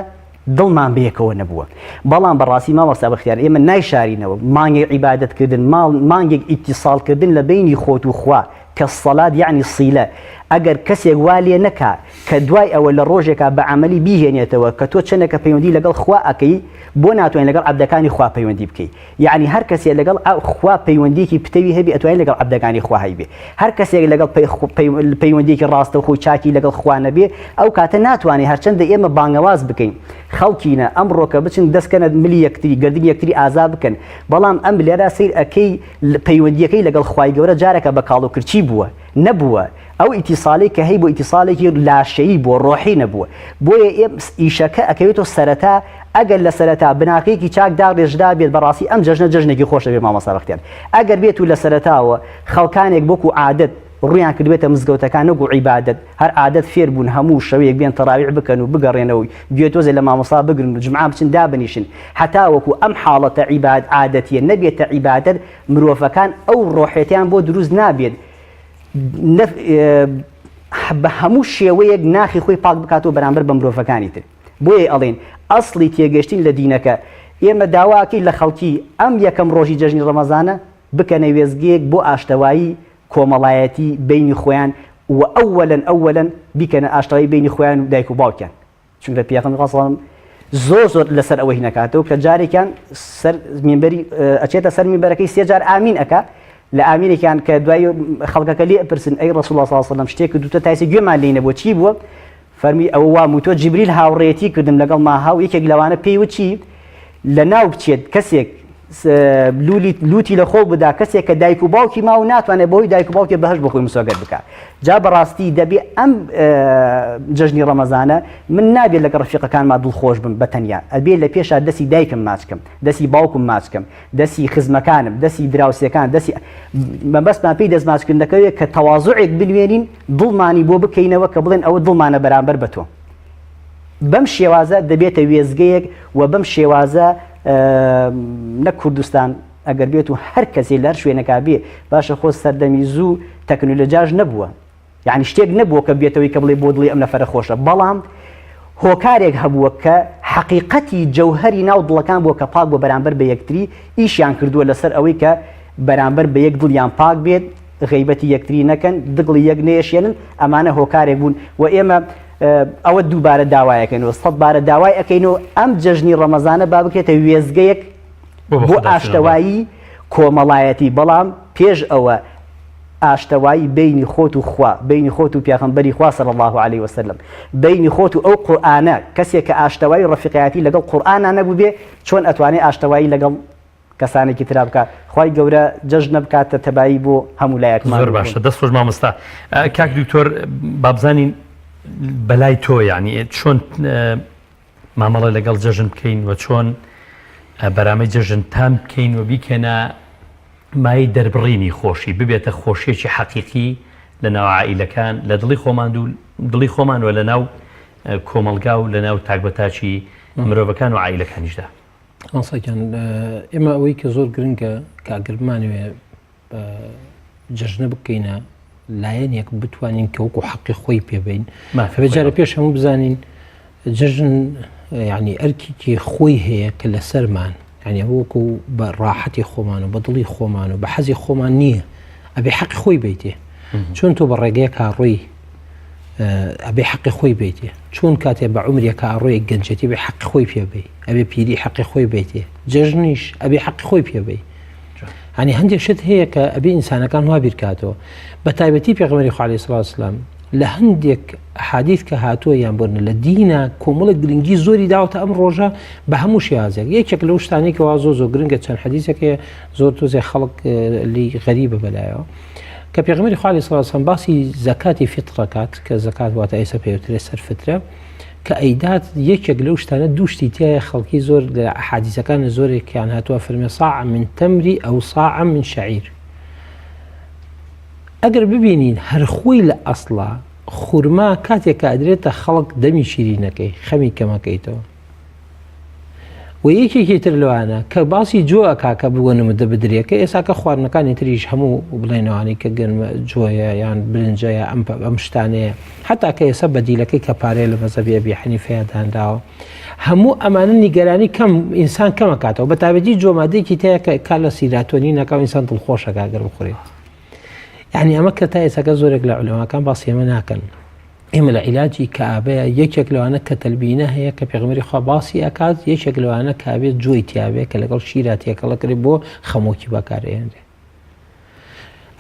دڵمان بەیەکەوە نەبووە. بەڵام بەڕاستی مامۆستا بەختیار ئێمە نایشارینەوە مانگی عیبادەتکردن، مانگێک ئیتیساڵکردن لە بینی خۆت و خوا کە سەڵات یعنی سیلە. ئەگەر کەسێک وا لێ نەکا کە دوای ئەوە لە ڕۆژێکا بە عەمەلی بیهێنێتەوە کە تۆ چەندێکە پەیوەندی لەگەڵ خوا ئەکەی بۆ ناتوانین لەگەڵ عەبدەکانی خوا پەیوەندی بکەیت. یعنی هەر کەسێک لەگەڵ خوا پەیوەندیەکی پتەوی هەبێ ئەتوانین لەگەڵ عەبدەکانی خوا هەیبێ. هەر کەسێک لەگەڵ پەیوەندیەکی ڕاستە و خۆی چاکی لەگەڵ خوا نەبێ ئەو کاتە ناتوانێت هەرچەندە ئێمە بانگەواز بکەین خەڵکینە ئەمڕۆکە بچن دەستکەنە ملی یەکتری گردنی یەکتری ئازا بکەن، بەڵام ئەم لێرە سیر ئەکەی پەیوەندیەکەی لەگەڵ خوای گەورە جارێکە بە کاڵوکرچی بووە نەبووە. ئەو ئیتیساڵی کە هەی بۆ ئیتیساڵێکی لاشەیی بۆ ڕۆحی نەبووە. بۆیە ئیشەکە ئەکەوێتەوە سەرەتا ئەگەر لە سەرەتا بناقەیەکی چاکدا ڕێژدا بێت بەڕاستی ئەم جەژنە جەژنێکی خۆشە بێ مامۆستا بەختیار. ئەگەر بێت و لە سەرەتاوە خەڵکانێک بۆکو عادەت ڕویان کردوێتە مزگەوتەکان نەگو عیبادەت، هەر عادەت فێر بوون هەموو شەوەیەک بێن تەڕاویح بکەن و بگەڕێنەوەی گوێتۆزێ لە مامۆستا بگرن و جمعە بچن دابنیشن، هەتا وەکو ئەم حاڵەتە عادەتیە نەبێتە عیبادەت مرۆڤەکان ئەو ڕۆحێتیان بۆ دروست نابێت بە هەموو شێوەیەک ناخی خۆی پاک بکاتەوە بەرامبەر بە مرۆڤەکانی تر. بۆیە ئەڵێن ئەسڵی تێگەشتین لە دینەکە ئێمە داواکەی لە خەڵکی ئەم یەکەم ڕۆژی جەژنی ڕەمەزانە بکەنە وێزگەیەک بۆ ئاشتەوایی کۆمەڵایەتی بینی خۆیان و ئەوەلەن بیکەنە ئاشتەوایی بینی خۆیان و دایک و باوکیان. چونکە پیاغەمبەر سەڵام زۆر لەسەر ئەوەی هینەکاتەوە کە جارێکیان سەر مینبەری ئەچێتە سەر مینبەرەکەی سێ جار ئامین ئەکا لە ئامینێکیان کە دوای خەڵکەکە لێ ئەپرسن ئەی ڕەسوڵ الله صلی الله علیه وسلم شتێک دوتە تایسی گوێمان لێ نەبووە چی بووە؟ فەرمی ئەوە وام و تۆ جیبریل هاوڕێتی کردم لەگەڵ ماها و یەکێک لەوانە پێی وچی لە ناو بچێت کەسێک لوتی لە خۆ بدا کەسێک کە دایک و باوکی ما و ناتوانێت بەهۆی دایک و باوکی بەهەشت بخۆی مسۆگەر بکات. جا بەڕاستی دەبێ ئەم جەژنی ڕەمەزانە من نابێت لەگە ڕەفیقەکانما دڵخۆش بم بەتەنیا، ئەبێ لە پێشا دەستی دایکم ماچکەم، دەستی باوکم ماچکەم، دەستی خزمەکانم، دەستی دراوسەکان، دەستی مەبەستمان پێی دەست ماچکردنەکەوێت کە تەواضوعێک بنوێنین دڵمانی بۆ بکەینەوە کە بڵێن ئەوە دڵمانە بەرامبەر بە تۆ. بەم شێوازە دەبێتە وێزگەیەک و بەم شێوازە نە کوردستان ئەگەر بێت و هەر کەسێ لەر شوێنەکە بێ باشە خۆ سەردەمی زوو تەکنۆلۆژیاش نەبووە، یعنی شتێک نەبووە کە بێتەوەی کە بڵێ بۆ دڵی ئەم نەفەرە خۆشە، بەڵام هۆکارێک هەبووە کە حەقیقەتی جەوهەری ناو دڵەکان بووە کە پاک بۆ بەرامبەر بە یەکتری ئیشیان کردووە لەسەر ئەوەی کە بەرامبەر بە یەک دڵیان پاک بێت، غەیبەتی یەکتری نەکەن، دڵی یەک نێشێنن. ئەمانە هۆکارێک بوون و ئێمە ئەوە دووبارە داوایەکەینەوە 100 بارە داوای ئەەکەینەوە ئەم جەژنی ڕەمەزانە با بکرێتە وێزگەیەک بۆ ئاشتەوایی کۆمەڵایەتی، بەڵام پێش ئەوە ئاشتەوایی بینی خۆت و خوا، بینی خۆت و پیاغەمبەری خوا صلی الله علیه وسلم، بینی خۆت و ئەو قورئانە. کەسێک کە ئاشتەوایی ڕەفیقایەتی لەگەڵ قورئانە نەبوو بێ چۆن ئەتوانێت ئاشتەوایی لەگەڵ کەسانێکی ترا بکات؟ خوای گەورە جەژنە بکاتە تەبایی بۆ هەموو لایەکمان. زۆر باشە، دەست خۆش مامۆستا. کاک دکتۆر بابزانین بەلای تۆ یعنی چۆن مامەڵە لەگەڵ جەژن بکەین و چۆن بەرامەی جەژن تام بکەین و بیکەنە مای دەربڕینی خۆشی ببێتە خۆشیێکی حەقیقی لە ناو عائیلەکان لە دڵی خۆمان و لە ناو کۆمەلگا و لە ناو تاکبەتاچی مرۆڤەکان و عائیلەکانیشدا. ئاساکان ئێمە ئەوەی کە زۆر گرنگە کاگرمانوێ جەژنە بکەینە لایەنێک بتوانین کە وەکو حەقی خۆی پێبین بەجارە پێش هەموو بزانین جەژن یعنی ئەرکێکی خۆی هەیە کە لە سەرمان یعنی وەکو بە ڕاحەتی خۆمان و بە دڵی خۆمان و بە حەزی خۆمان نییە ئەبێ حەقی خۆی بیتێ چۆن تۆ بە ڕێگەیە کاڕۆی ئەبێ حەقی خۆی بیتێ چۆن کاتێ بە عمرێک کاڕۆیەک گەنجەتی بێ حەقی خۆی پێبێ ئەبێ پیری حەقی خۆی بیتێ جەژنیش ئەبێ حەقی خۆی پێبێ ینی هەندێک شت هەیە کە ئەبێ ئینسانەکان وا بیرکاتەوە بە تایبەتی پێغەمبەری خوا عەلەیهی سڵات وسەلام لە هەندێک حادیث کە هاتووە یان بۆرن لە دینە کۆمەڵە گرنگی زۆری داوەتە ئەم ڕۆژە بە هەموو شێوازێک یەکێک لەو شتانەی کە وا زۆر گرنگە چەند حەدیثێکە زۆر تۆزێ خەڵک لی غەریبە بەلایەوە کە پێغەمبەری خوا عەلەیهی سڵات وسەلام باسی زەکاتی فیتڕەکات کە زەکات واتە ئێستا پێوترێ سەرفترە کە ئەیدات یەکێک لەو شتانە دووشتی تایە خەڵکی زۆر لە حادیثەکان زۆرێکیان هاتووە فەرمێ صاع من تەمری ئەو صاع من شەعیر ئەگەر ببینین هەر خۆی لە ئەسڵا خورما کاتێک کە ئەدرێتە خەڵک دەمی شیرینەکەی خەمی کەمەکەیتەوە و یەکێکی تر لەوانە کە باسی جۆەکا کە بوونمەدە بدرێکە ئێسا کە خواردنەکانی تریش هەموو بڵێنەوانی کە گەنمە جۆیە یان برنجەیە ئەم شتانەیە حتا کە ئێستا بەدیلەکەی کە پارەیە لە مەزەبی ئەبی حەنیفەیە دانراوە هەموو ئەمانە نیگەرانی کەم ئینسان کەمەکاتەوە بە تایبەتی جۆمادەیەکی تەیە کە کا لە سیراتۆنینەکە و ئینسان دڵخۆشەکە گەر بخورێت یعنی ئەمە کە تا ئێساکە زۆرێک لە عولەماکان باسی ئێمە ناکەن ئێمە لە عیلاجی کەئابەیە یەکێک لەوانە کە تەلبینە هەیە کە پێغەمبەری خوا باسی ئەکات یەکێک لەوانە کابێت جۆی تیاابێت کە لەگەڵ شیرا تێکەڵەکرێت بۆ خەمۆکی بەکارهێنرێت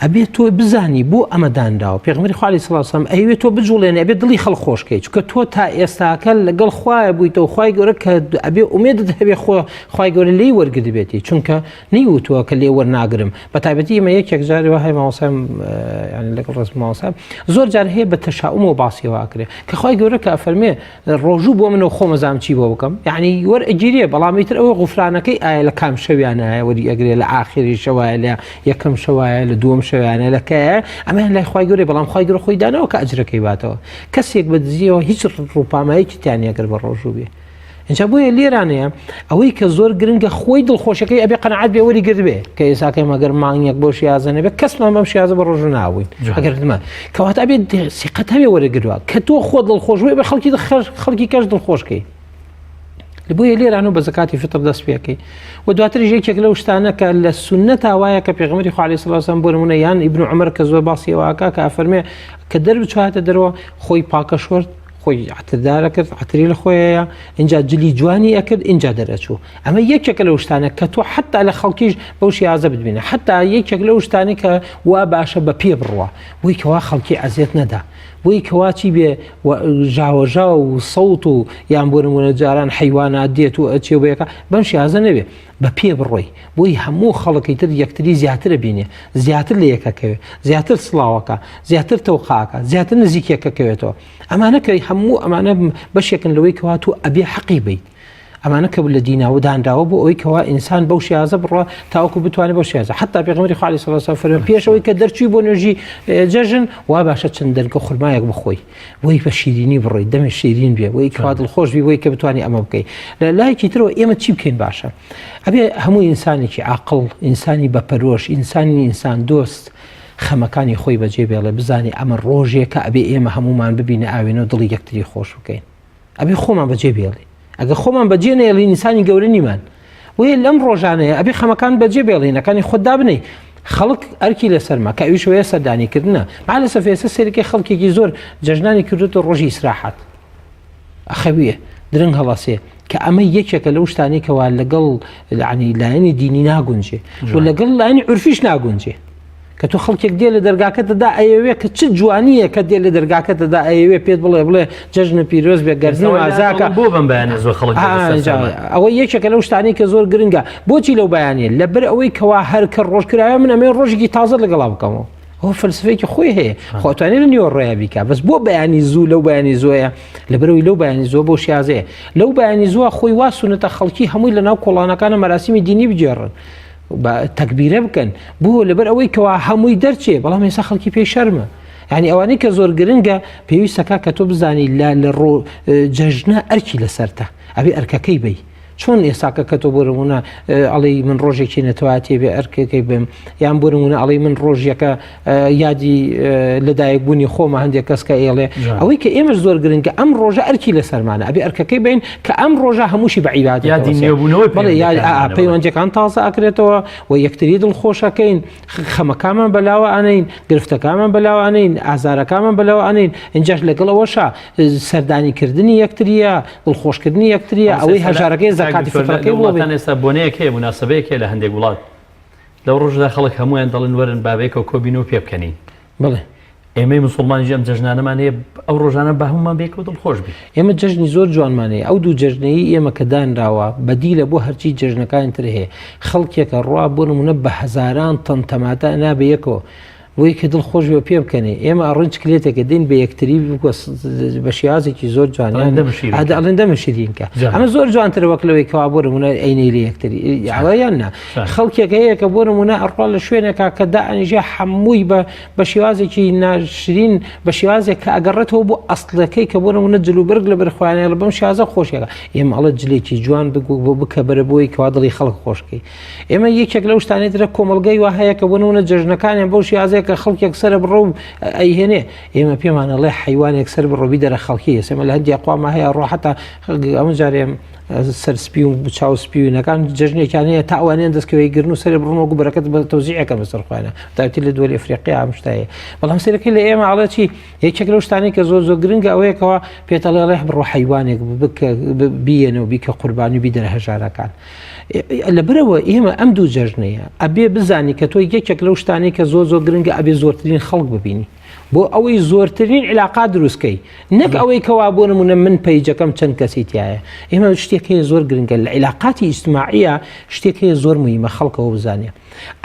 ئەبێت تۆ بزانی بۆ ئەمە دانراوە پێغەمبەری خوا عەلەیهی سڵات وسەلام ئەیوێت تۆ بجوڵێنێ ئەبێت دڵی خەڵک خۆشکەی چونکە تۆ تا ئێستاکە لەگەڵ خوایە بوویتەوە خوای گەورە کە ئەبێ ئومێدت هەبێ خوای گەورە لێی وەرگرت چونکە نەیوتووە کە لێ وەرناگرم بە تایبەتی ئێمە یەکێک جارێ وهەیە مامۆستام یعنی لەگەڵ ڕێز مامۆستام زۆر جار هەیە بە تەشاؤمەوە باسیەوە ئەکرێ کە خوای گەورە کە ئەفەرمێ ڕۆژوو بۆ منەوە خۆم ئەزانم چی بۆ بکەم یعنی وەرئەگیرێ بەڵام ئیتر ئەوە غوفرانەکەی ئایا لە کام شەویانایە وەری ئەگرێ لە ئاخری شەوایە لە یەکەم شەوایە لە دووەم شەویانە لەکە ئەمە لای خوای گەورە بەڵام خوای گەورە خۆی دانەوە کە ئەجرەکەی باتەوە کەسێک بەدزیەوە هیچ ڕووپامایەکی تیانەگەر بە ڕۆژوو بێ اینجا بۆیە لێرانەیە ئەوەی کە زۆر گرنگە خۆی دڵخۆشەکەی ئەبێ قەنەعەت بێ وەری گرت بێ کە ئێساکەی مەگەر مانگێک بۆ شیازە نەبێت کەسمان بەم شیازە بە ڕۆژوو ناوین ئەگەر دمە کەواتە ئەبێت سیقەت هەبێ وەرەگرتووە کە تۆ خۆت دڵخۆش بێ بە خەڵکی کەش دڵخۆشکەی بۆیە لێرانەوە بە زەکاتی فیتر دەست پێکەی و دواتر یەکێک لەو شتانە کە لە سونەت وایە کە پێغەمبەری خوا عەلەیهی سڵات وسەلام بۆ نمونە یان ئیبن عومەر کە زۆر باسی ئەوە ئەکا کە ئەفەرمێ کە دەربچواتە دەرەوە خۆی پاکە شۆرد خۆی عتردارە کرد عتری لە خۆیەیە اینجا جلی جوانی ئەکرد اینجا دەرەچوو ئەمە یەکێکە لەو شتانە کە تۆ حتا لە خەڵکیش بەو شیازە ببینە حتا یەکێک لەو شتانی کە وا باشە بە پێ بڕوە بۆی کەوا خەڵکی ئەزیێت نەدا بۆی کەواچی بێ ژاوەژا و سەوت و یان بۆ نمونە جاران حیوانات دێت و ئەچێ بەیەکە بەم شیازە نەبێ بە پێ بڕۆی بۆی هەموو خەڵکی تر یەکتری زیاترە بینێ زیاتر لە یەکەکەوێ زیاتر سڵاوەکە زیاتر تەوقاکە زیاتر نزیکێکەکەوێتەوە ئەمانەکەی هەموو ئەمانە بەشێکن لەوەی کەوا تو ئەبێ حەقی بیت ئەمانە کە لە دیناوە دانراوە بۆ ئەوەی کەوا ئینسان بەو شیازە بڕوە تاوەکو بتوانێت بەو شیازە حتا پێغەمبەری خوا عەلەیهی سڵات وسەلام فەرمێ پێشەوەی کە دەرچووی بۆ نوێژی جەژن وا باشە چەند دەرگە خورمایەک بخۆی بۆی بە شیرینی بڕۆی دەمێ شیرین بێ بۆی کەوا دڵخۆش بی بۆی کە بتوانی ئەمە بکەی لە لایەکی ترەوە ئێمە چی بکەین باشە ئەبێ هەموو ئینسانێکی عاقڵ ئینسانی بەپەرۆش ئینسانی ئینسان دۆست خەمەکانی خۆی بەجێ بێڵێ بزانێ ئەمە ڕۆژێکە ئەبێ ئێمە هەمومان ببینە ئاوێنە و دڵی یەکتری خۆش بکەین ئەبێ خۆمان بەجێ بێڵێ ئەگە خۆمان بەجێ نێڵی ئینسانی گەورە نیمان وێ لەم ڕۆژانەیە ئەبێ خەمەکان بەجێ بێڵێنەکانی خۆتدا بنێ خەڵک ئەرکی لەسەرما کە ئەویش وەیە سەردانیکردنە مالەسەف ئێستا سەرەکی خەڵکێکی زۆر جەژنانی کردوتە ڕۆژی ئیسراحەت ئەخەویە درنگ هەڵەسێ کە ئەمە یەکێکە لەو شتانی کەوا لەگەڵ لایەنی دینی ناگونجێ و لەگەڵ لایەنی عورفیش ناگونجێ کە تۆ خەڵکێک دێ لە دەرگاکەتەدا ئەیەوێ کە چ جوانیە کە دێ لە دەرگاکەتەدا ئەیەوێ پێت بڵێ جەژنە پیرۆز بێ گەرزنەوە ئازاکە بۆ بم بەیانە زۆر خەڵک ئەوە یەکێکە لەو شتانی کە زۆر گرنگە بۆچی لەو بەیانێ لەبەر ئەوەی کەوا هەر کە ڕۆژکراوە من ئەمێ ڕۆژێکی تازە لەگەڵا بکەمەوە ئەو فەلسفەیەکی خۆی هەیە خۆتوانێت لە نیوە ڕێیا بیکا بەس بۆ بەیانی زوو لەو بەیانی زۆیە لەبەرەوەی لەو بەیانی زۆ بۆ شیازەیە لەو بەیانی زووە خۆی وا سونەتە خەڵکی هەمووی لەناو کۆڵانەکانە مەراسیمی دینی بجێڕن تەکبیرە بکەن بۆ لەبەر ئەوەی کەوا هەمووی دەرچێ بەڵام ێستا خەڵکی پێی شەرمە یعنی ئەوانەی کە زۆر گرنگە پێویستەکە کە تۆ بزانی لە ڕۆ جەژنە ئەرکی لەسەرتە ئەبێ ئەرکەکەی بی چۆن ئێساکە کە تۆ بۆرەمونە ئەڵی من ڕۆژێکی نەتواتێ بێ ئەرکەکەی بم یان بۆرەمونە ئەڵی من ڕۆژێکە یادی لەدایک بوونی خۆمە هەندێک کەس کە ئێڵێ ئەوەی کە ئێمەش زۆر گرنگکە ئەم ڕۆژە ئەرکی لە سەرمانە ئەبێ ئەرکەکەی بین کە ئەم ڕۆژە هەمووشی بە عیبادەت یادی نێبوونەوەی پەیوەندەکان تازە ئەکرێتەوە و یەکتری دڵخۆشەکەین خەمەکانمان بەلاوە ئەنین گرفتەکانمان بەلاوە ئەنین ئازارەکانمان بەلاوە ئەنین اینجاش لەگەڵەوەشە سەردانیکردنی یەکتریە دڵخۆشکردنی یەکتریە ئەوەی هەژارەکەی زەکاتی فیترەکەی وڵاتان ئێستا بۆنەیەکەیە مناسبەیەکێ لە هەندێک وڵات لەو ڕۆژدا خەڵک هەمویان دەڵێن وەرن بابێکەوە کۆبینەوە پێ بکەنین بڵێ ئێمەی مسلمانیش ئەم جەژنانەمان هەیە ئەو ڕۆژانە بە هەمومان بێکەوە دڵخۆش بێ ئێمە جەژنی زۆر جوانمانەیە ئەو دوو جەژنەی ئێمە کە دانراوە بەدیلە بۆ هەرچی جەژنەکانی تر هەیە خەڵکێکە ڕوا بۆ نمونە بە هەزاران تەن تەماتە نابێ یەکەوە وی کە دڵخۆش بێ پێ بکەنێ ئێمە ئەڕنج کلێتێکە دین بە یەکتری بە شێوازێکی زۆر جوانیان ئەڵێن دەمە شیرینکە ئەمە زۆر جوانتر وەک لەوەی کەوا بۆ نمونە ئەینەی لە یەکتری ئەوەیان نا خەڵکێک هەیە کە بۆ نمونە ئەڕوا لە شوێنێکا کە دائەنیژە هەمووی بە شێوازێکی ناشرین بە شێوازێک کە ئەگەڕێتەوە بۆ ئەسڵەکەی کە بۆ نمونە جلوبرگ لە بەرخوایانە لە بەم شێوازە خۆشیەکە ئێمە ئەڵە جلێکی جوان بۆ بکە بەرە بۆی کەوا دڵی خەڵک خۆشکەی ئێمە یەکێک لەو شتانەی ترە کۆمەڵگەی وا هەیە کە بۆ نمونە جەژنەکانیان بەو شێوازەیە کە خەڵکێک سەر بڕۆ ئەیهێنێ ئێمە پێمانەڵێ حیوانێک سەر بڕۆبی دەرە خەڵکی ئێسمە لە هەندی قوامە هەیە ڕۆحەتە ئەم جارێم سەر سپی و چاو سپیوینەکان جژنێکیان هەیە تا ئەوانیان دەستکەوەی گرن و سەر بڕنەوە بەرەکەت بە تەوزیعەکە بەسەر خوێنە داوەتی لە دووەری ئەفریقیا ئەم شتایە بەڵام سەرەکەی لە ئێمە ئاڵە چی یەکێک لەو شتانەی کە زۆر زۆر گرنگە ئەوەیەکەوە پێتەڵێ ڕێح بڕۆ حیوانێک بێنەوە بیکە قوربانی و بیدەرە هەژارەکان لەبرەوە ئێمە ئەم دوو جەژنەیە ئەبێ بزانی کە تۆ یەکێک لەو شتانەی کە زۆر زۆر گرنگە ئەبێ زۆرترین خەڵک ببینی بۆ ئەوەی زۆرترین علاقات دروستکەی نەک ئەوەی کەوا بۆ نمونە من پەیجەکەم چەند کەسی تایە ئێمە شتێک هەیە زۆر گرنگە لە علاقاتی ئیجتماعیە شتێک هەیە زۆر مهمە خەڵکەوە بزانێ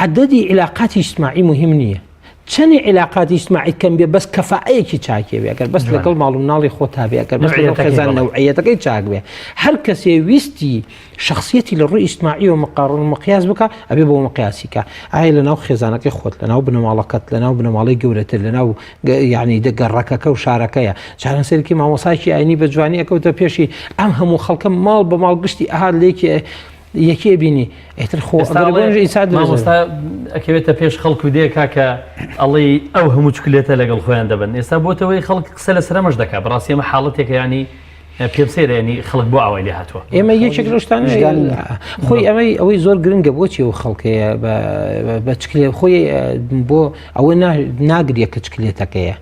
عەدەدی علاقاتی ئیجتماعی مهم نییە چەندی علاقاتی ئیجتماعی کەم بێ بەس کەفاءەیەکی چاکێ بێ ئەگەر بەس لەگەڵ ماڵ و مناڵی خۆتا بێ ئەگەر بەس لەگەڵ خێزان نەوعیەتەکەی چاک بێ هەر کەسێ ویستی شخصیەتی لە ڕووی ئیجتماعی و مقارن و مقیاس بکە ئەبێ بۆ مقیاسیکە ئایا لەناو خێزانەکەی خۆت لەناو بنەماڵەکەت لەناو بنەماڵی گەورەتر لەناو یعنی دەگەڕەکەکە و شارەکەیە چارەن سەرکی مامۆسایکی ئاینی بە جوانی ئەکەوتە پێشی ئەم هەموو خەڵکە ماڵ بە ماڵ گشتی ئاهات لێکی یەکێ بینی ئێتر خۆمامۆستا ئەکەوێتە پێش خەڵک و دێکا کە ئەڵی ئەو هەموو چکلێتە لەگەڵ خۆیان دەبن ئێستا بۆتەوەی خەڵک قسە لە سەرمەش دەکات بەڕاستی ئەمە حاڵەتێکە ینی پێم سێرە ینی خەڵک بۆ ئاوای لێ هاتووە ئێمە یەکێک لە شتانە خۆی ئەوەی زۆر گرنگە بۆچی و خەڵکەیە بە چکلێ خۆی بۆ ئەوە ناگرێت کە چکلێتەکەیە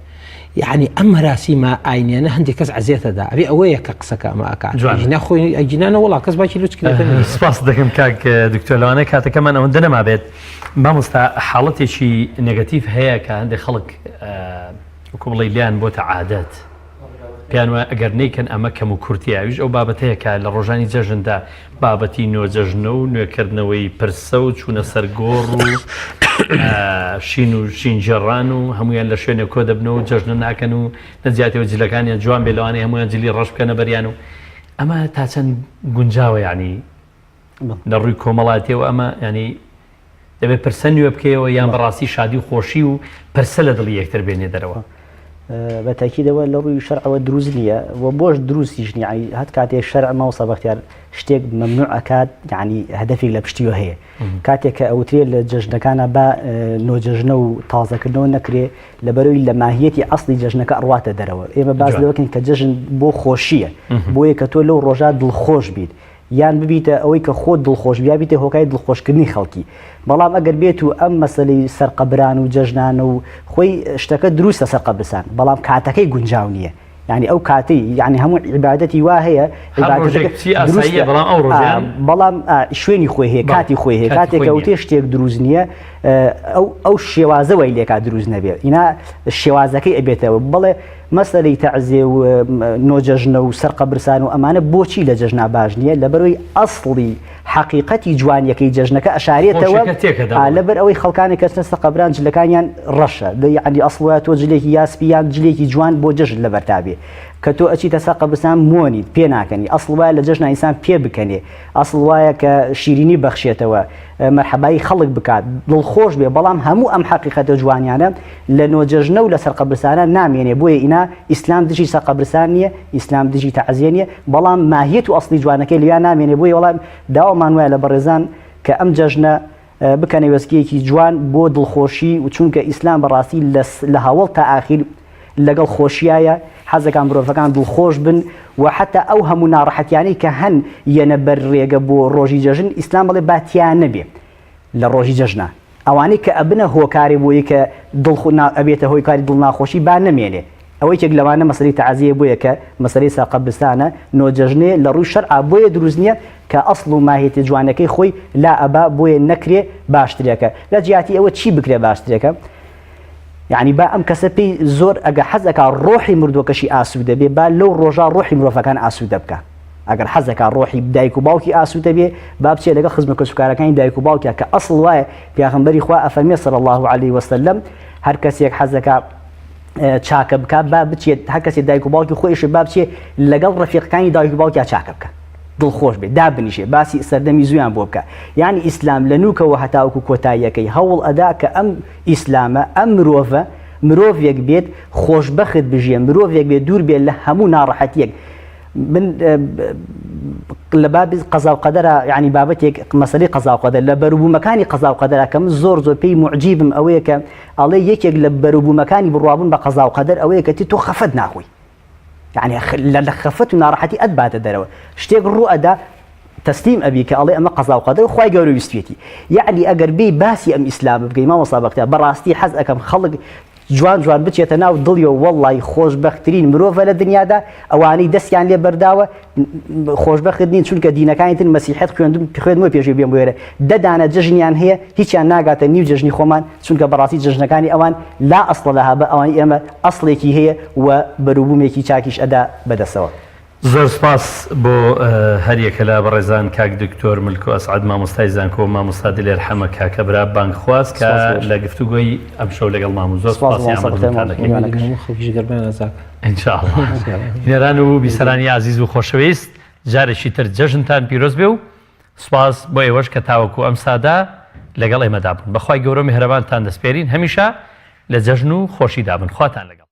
يعني أما راسي ما عيني أنا عندي كذا عزيزة دا أبي أويا كقصة ما أكاد هنا خوي أجينا والله كذا باكي لوش كذا سباس دكم كاك دكتور لو أنا كاتك كمان عندنا مع بيت ما مستا حالتي شيء نيجاتيف هي كعندي خلق وكم ليلان بوت عادات كانوا أجرني كان أماكن مكورتي عيش أو بابتها كالرجاني جاجن دا بابتي نو جاجنو نو كرنوي برسوت شو نصر جورو شين جرانو هميان لشين كود ابنو جاجنا ناكنو نزياتي وجلكاني جوان بلواني هميان جلي رشب كان بريانو أما تاسن جنجاوي يعني نروي كومالاتي وأما يعني دبي برسنيو بكي ويان براسي شادي وخوشي وبرسلة دلي أكتر بيني دروا بەتاکیدەوە لە ڕووی شەرعەوە دروست نییە و بۆش دروستیش نییە هەت کاتێک شەرع ماوەسە بەختیار شتێک مەمنوع ئەکات یعنی هەدەفێک لە پشتیوە هەیە کاتێک کە ئەوترێت لە جەژنەکانە بە نۆجەژنە و تازەکردنەوە نەکرێ لەبەرەوەی لە ماهیەتی ئەسڵی جەژنەکە ئەڕواتە دەرەوە ئێمە باز لەوەکەین کە جەژن بۆ خۆشیە بۆیە کە تۆ لەو ڕۆژە دڵخۆش بیت یان ببیتە ئەوەی کە خۆت دڵخۆش بیا بیتە هۆکای دڵخۆشکردنی خەڵکی بەڵام ئەگەر بێت و ئەم مەسەلەی سەرقەبران و جەژنان و خۆی شتەکە دروستە سەرقەبرسان بەڵام کاتەکەی گونجاو نییە يعني ئەو کاتی یعنی هەموو عیبادەتی وا هەیە بەڵام شوێنی خۆی هەیە کاتی خۆی هەیە کاتێک ئەوتێ شتێک دروست نییە ئەو شێوازەوەی لێکا دروست نەبێت ئینا شێوازەکەی ئەبێتەوە بڵێ مەسەلەی تەعزیە و نۆجەژنە و سەرقەبرسان و ئەمانە بۆچی لە جەژنا باش نییە لەبەرەوەی ئەسڵی حقیقەتی جوانیەکەی جەژنەکە ئەشارێتەوە لەبەر ئەوەی خەڵکانی کەسنە سەرقەبران جلەکانیان ڕەشە یعنی ئەسڵوایە تۆ جلێکی یاسپیان جلێکی جوان بۆ جەژن لەبەرتابێ کە تۆ ئەچیتە سەرقەبرسان مۆنیت پێ ناکەنی ئەسڵ وایە لە جەژنا ئینسان پێ بکەنێ ئەسڵ وایە کە شیرینی بەخشێتەوە مەرحەبایی خەڵک بکات دڵخۆش بێ بەڵام هەموو ئەم حقیقەتە جوانیانە لە نۆجەژنە و لە سەرقەبرستانە نامێنێ بۆیە ئینا ئیسلام دژی سەرقەبرستان نیە ئیسلام دژی تەعزیە نیە بەڵام ماهیەت و ئەسڵی جوانەکەی لێیان نامێنێ بۆیە وەڵام داوامان وایە لە بەڕێزان کە ئەم جەژنە بکەنە وەستگەیەکی جوان بۆ دڵخۆشی و چونکە ئیسلام بەڕاستی لە هەوڵ تا ئاخیر لەگەڵ خۆشیایە حەزەکان مرۆڤەکان دڵخۆش بن و حتا ئەو هەموو ناڕەحەتیانەی کە هەن یەنە بەر ڕێگە بۆ ڕۆژی جەژن ئیسلام بڵێ باتیان نەبێ لە ڕۆژی جەژنە ئەوانەی کە ئەبنە هۆکاری بۆیە کە ئەبێتە هۆی کاری دڵ ناخۆشی با نەمێنێ ئەوەی کێک لەوانە مەسەلەی تەعزیە بۆیە کە مەسەلەی سەرقەبرستانە نۆجەژنێ لە ڕووی شەرع بۆیە دروست نییە کە ئەسڵ و ماهیەتی جوانەکەی خۆی لا ئەبا بۆیە نەکرێ باشترێکە لە جیاتی ئەوە چی بکرێ باشترێکە یعنی با ئەم کەسە پێی زۆر ئەگە حەزەکە ڕۆحی مردووەکەشی ئاسوودە بێ با لەو ڕۆژە ڕۆحی مرۆڤەکان ئاسوودە بکە ئەگەر حەزەکە ڕۆحی دایک و باوکی ئاسوودە بێ با بچێت لەگە خزمە کەسوکارەکانی دایک و باوکە کە ئەسڵ وایە پیاغەمبەری خوا ئەفەرمێ صلی الله علیه وسلم هەر کەسێک حەزەکە چاکە بکە با بچێت هەر کەسێک دایک و باوکی خۆیش با بچێت لەگەڵ ڕەفیقەکانی دایک و باوکیا چاکە بکە دڵخۆش بێ دابنیشێ باسی سەردەمی زویان بۆ بکە یعنی ئیسلام لە نوکەوە هەتاوکو کۆتاییەکەی هەوڵ ئەدا کە ئەم ئیسلامە ئەم مرۆڤێک بێت خۆشبەخت بژێ مرۆڤێک بێت دوور بێت لە هەموو ناڕەحەتیەک من لە بابی قەزا و قەدەرە یعنی بابەتێک مەسەلەی قەزا و قەدەر لە بەروبوومەکانی قەزا و قەدەرە کە من زۆر پێی معجیبم ئەوەیە کە ئەڵێ یەکێک لە بەروبوومەکانی بڕوابوون بە قەزا و قەدەر ئەوەیە کە تۆ خەفەت ناخۆی يعني لە خەفەت و ناڕەحەتی ئەتباتە دەرەوە شتێک ڕوو ئەدا تەسلیم ئەبی کە ئەڵێ ئەمە قەزا و قەدەر خوای گەورە ویستوێتی یعنی ئەگەر بێ باسی ئەم ئیسلام بگەی مامۆستا بەختیار بەڕاستی حەز ئەەکەم خەڵک جوان بچێتە ناو دڵیەوە وەڵڵی خۆشبەختترین مرۆڤە لە دنیادا ئەوانەی دەستیان لێ بەرداوە خۆشبەخت نین چونکە دینەکانی تر مەسیحەت خوێندمە پێشوی بێم بێرە دەدانە جژنیان هەیە هیچیان ناگاتە نیو جژنی خۆمان چونکە بەڕاستی جژنەکانی ئەوان لا ئەسڵە لە هەبە ئەوانی ئێمە ئەسڵێکی هەیە و بەروبوومێکی چاکیش ئەدا بەدەستەوە زۆر سپاس بۆ هەریەکە لە بەڕێزان کاک دکتۆر ملک و ئەسعەد مامۆستای زانکۆ و مامۆستا دلێر حەمە کاکە برا بانگ خواست کە لە گفتوگۆی ئەم شەو لەگەڵ مامۆ زۆر سپاسی ئینشاءڵڵا بینەران و بیسەرانی عەزیز و خۆشەویست جارێکی تر جەژنتان پیرۆز بێ و سپاس بۆ ئێوەش کە تاوەکو ئەم سادا لەگەڵ ئێمەدا بوون بەخوای گەورە میهرەبانتان دەسپێرین هەمیشە لە جەژن و خۆشیدا بن خواتان لەگەڵ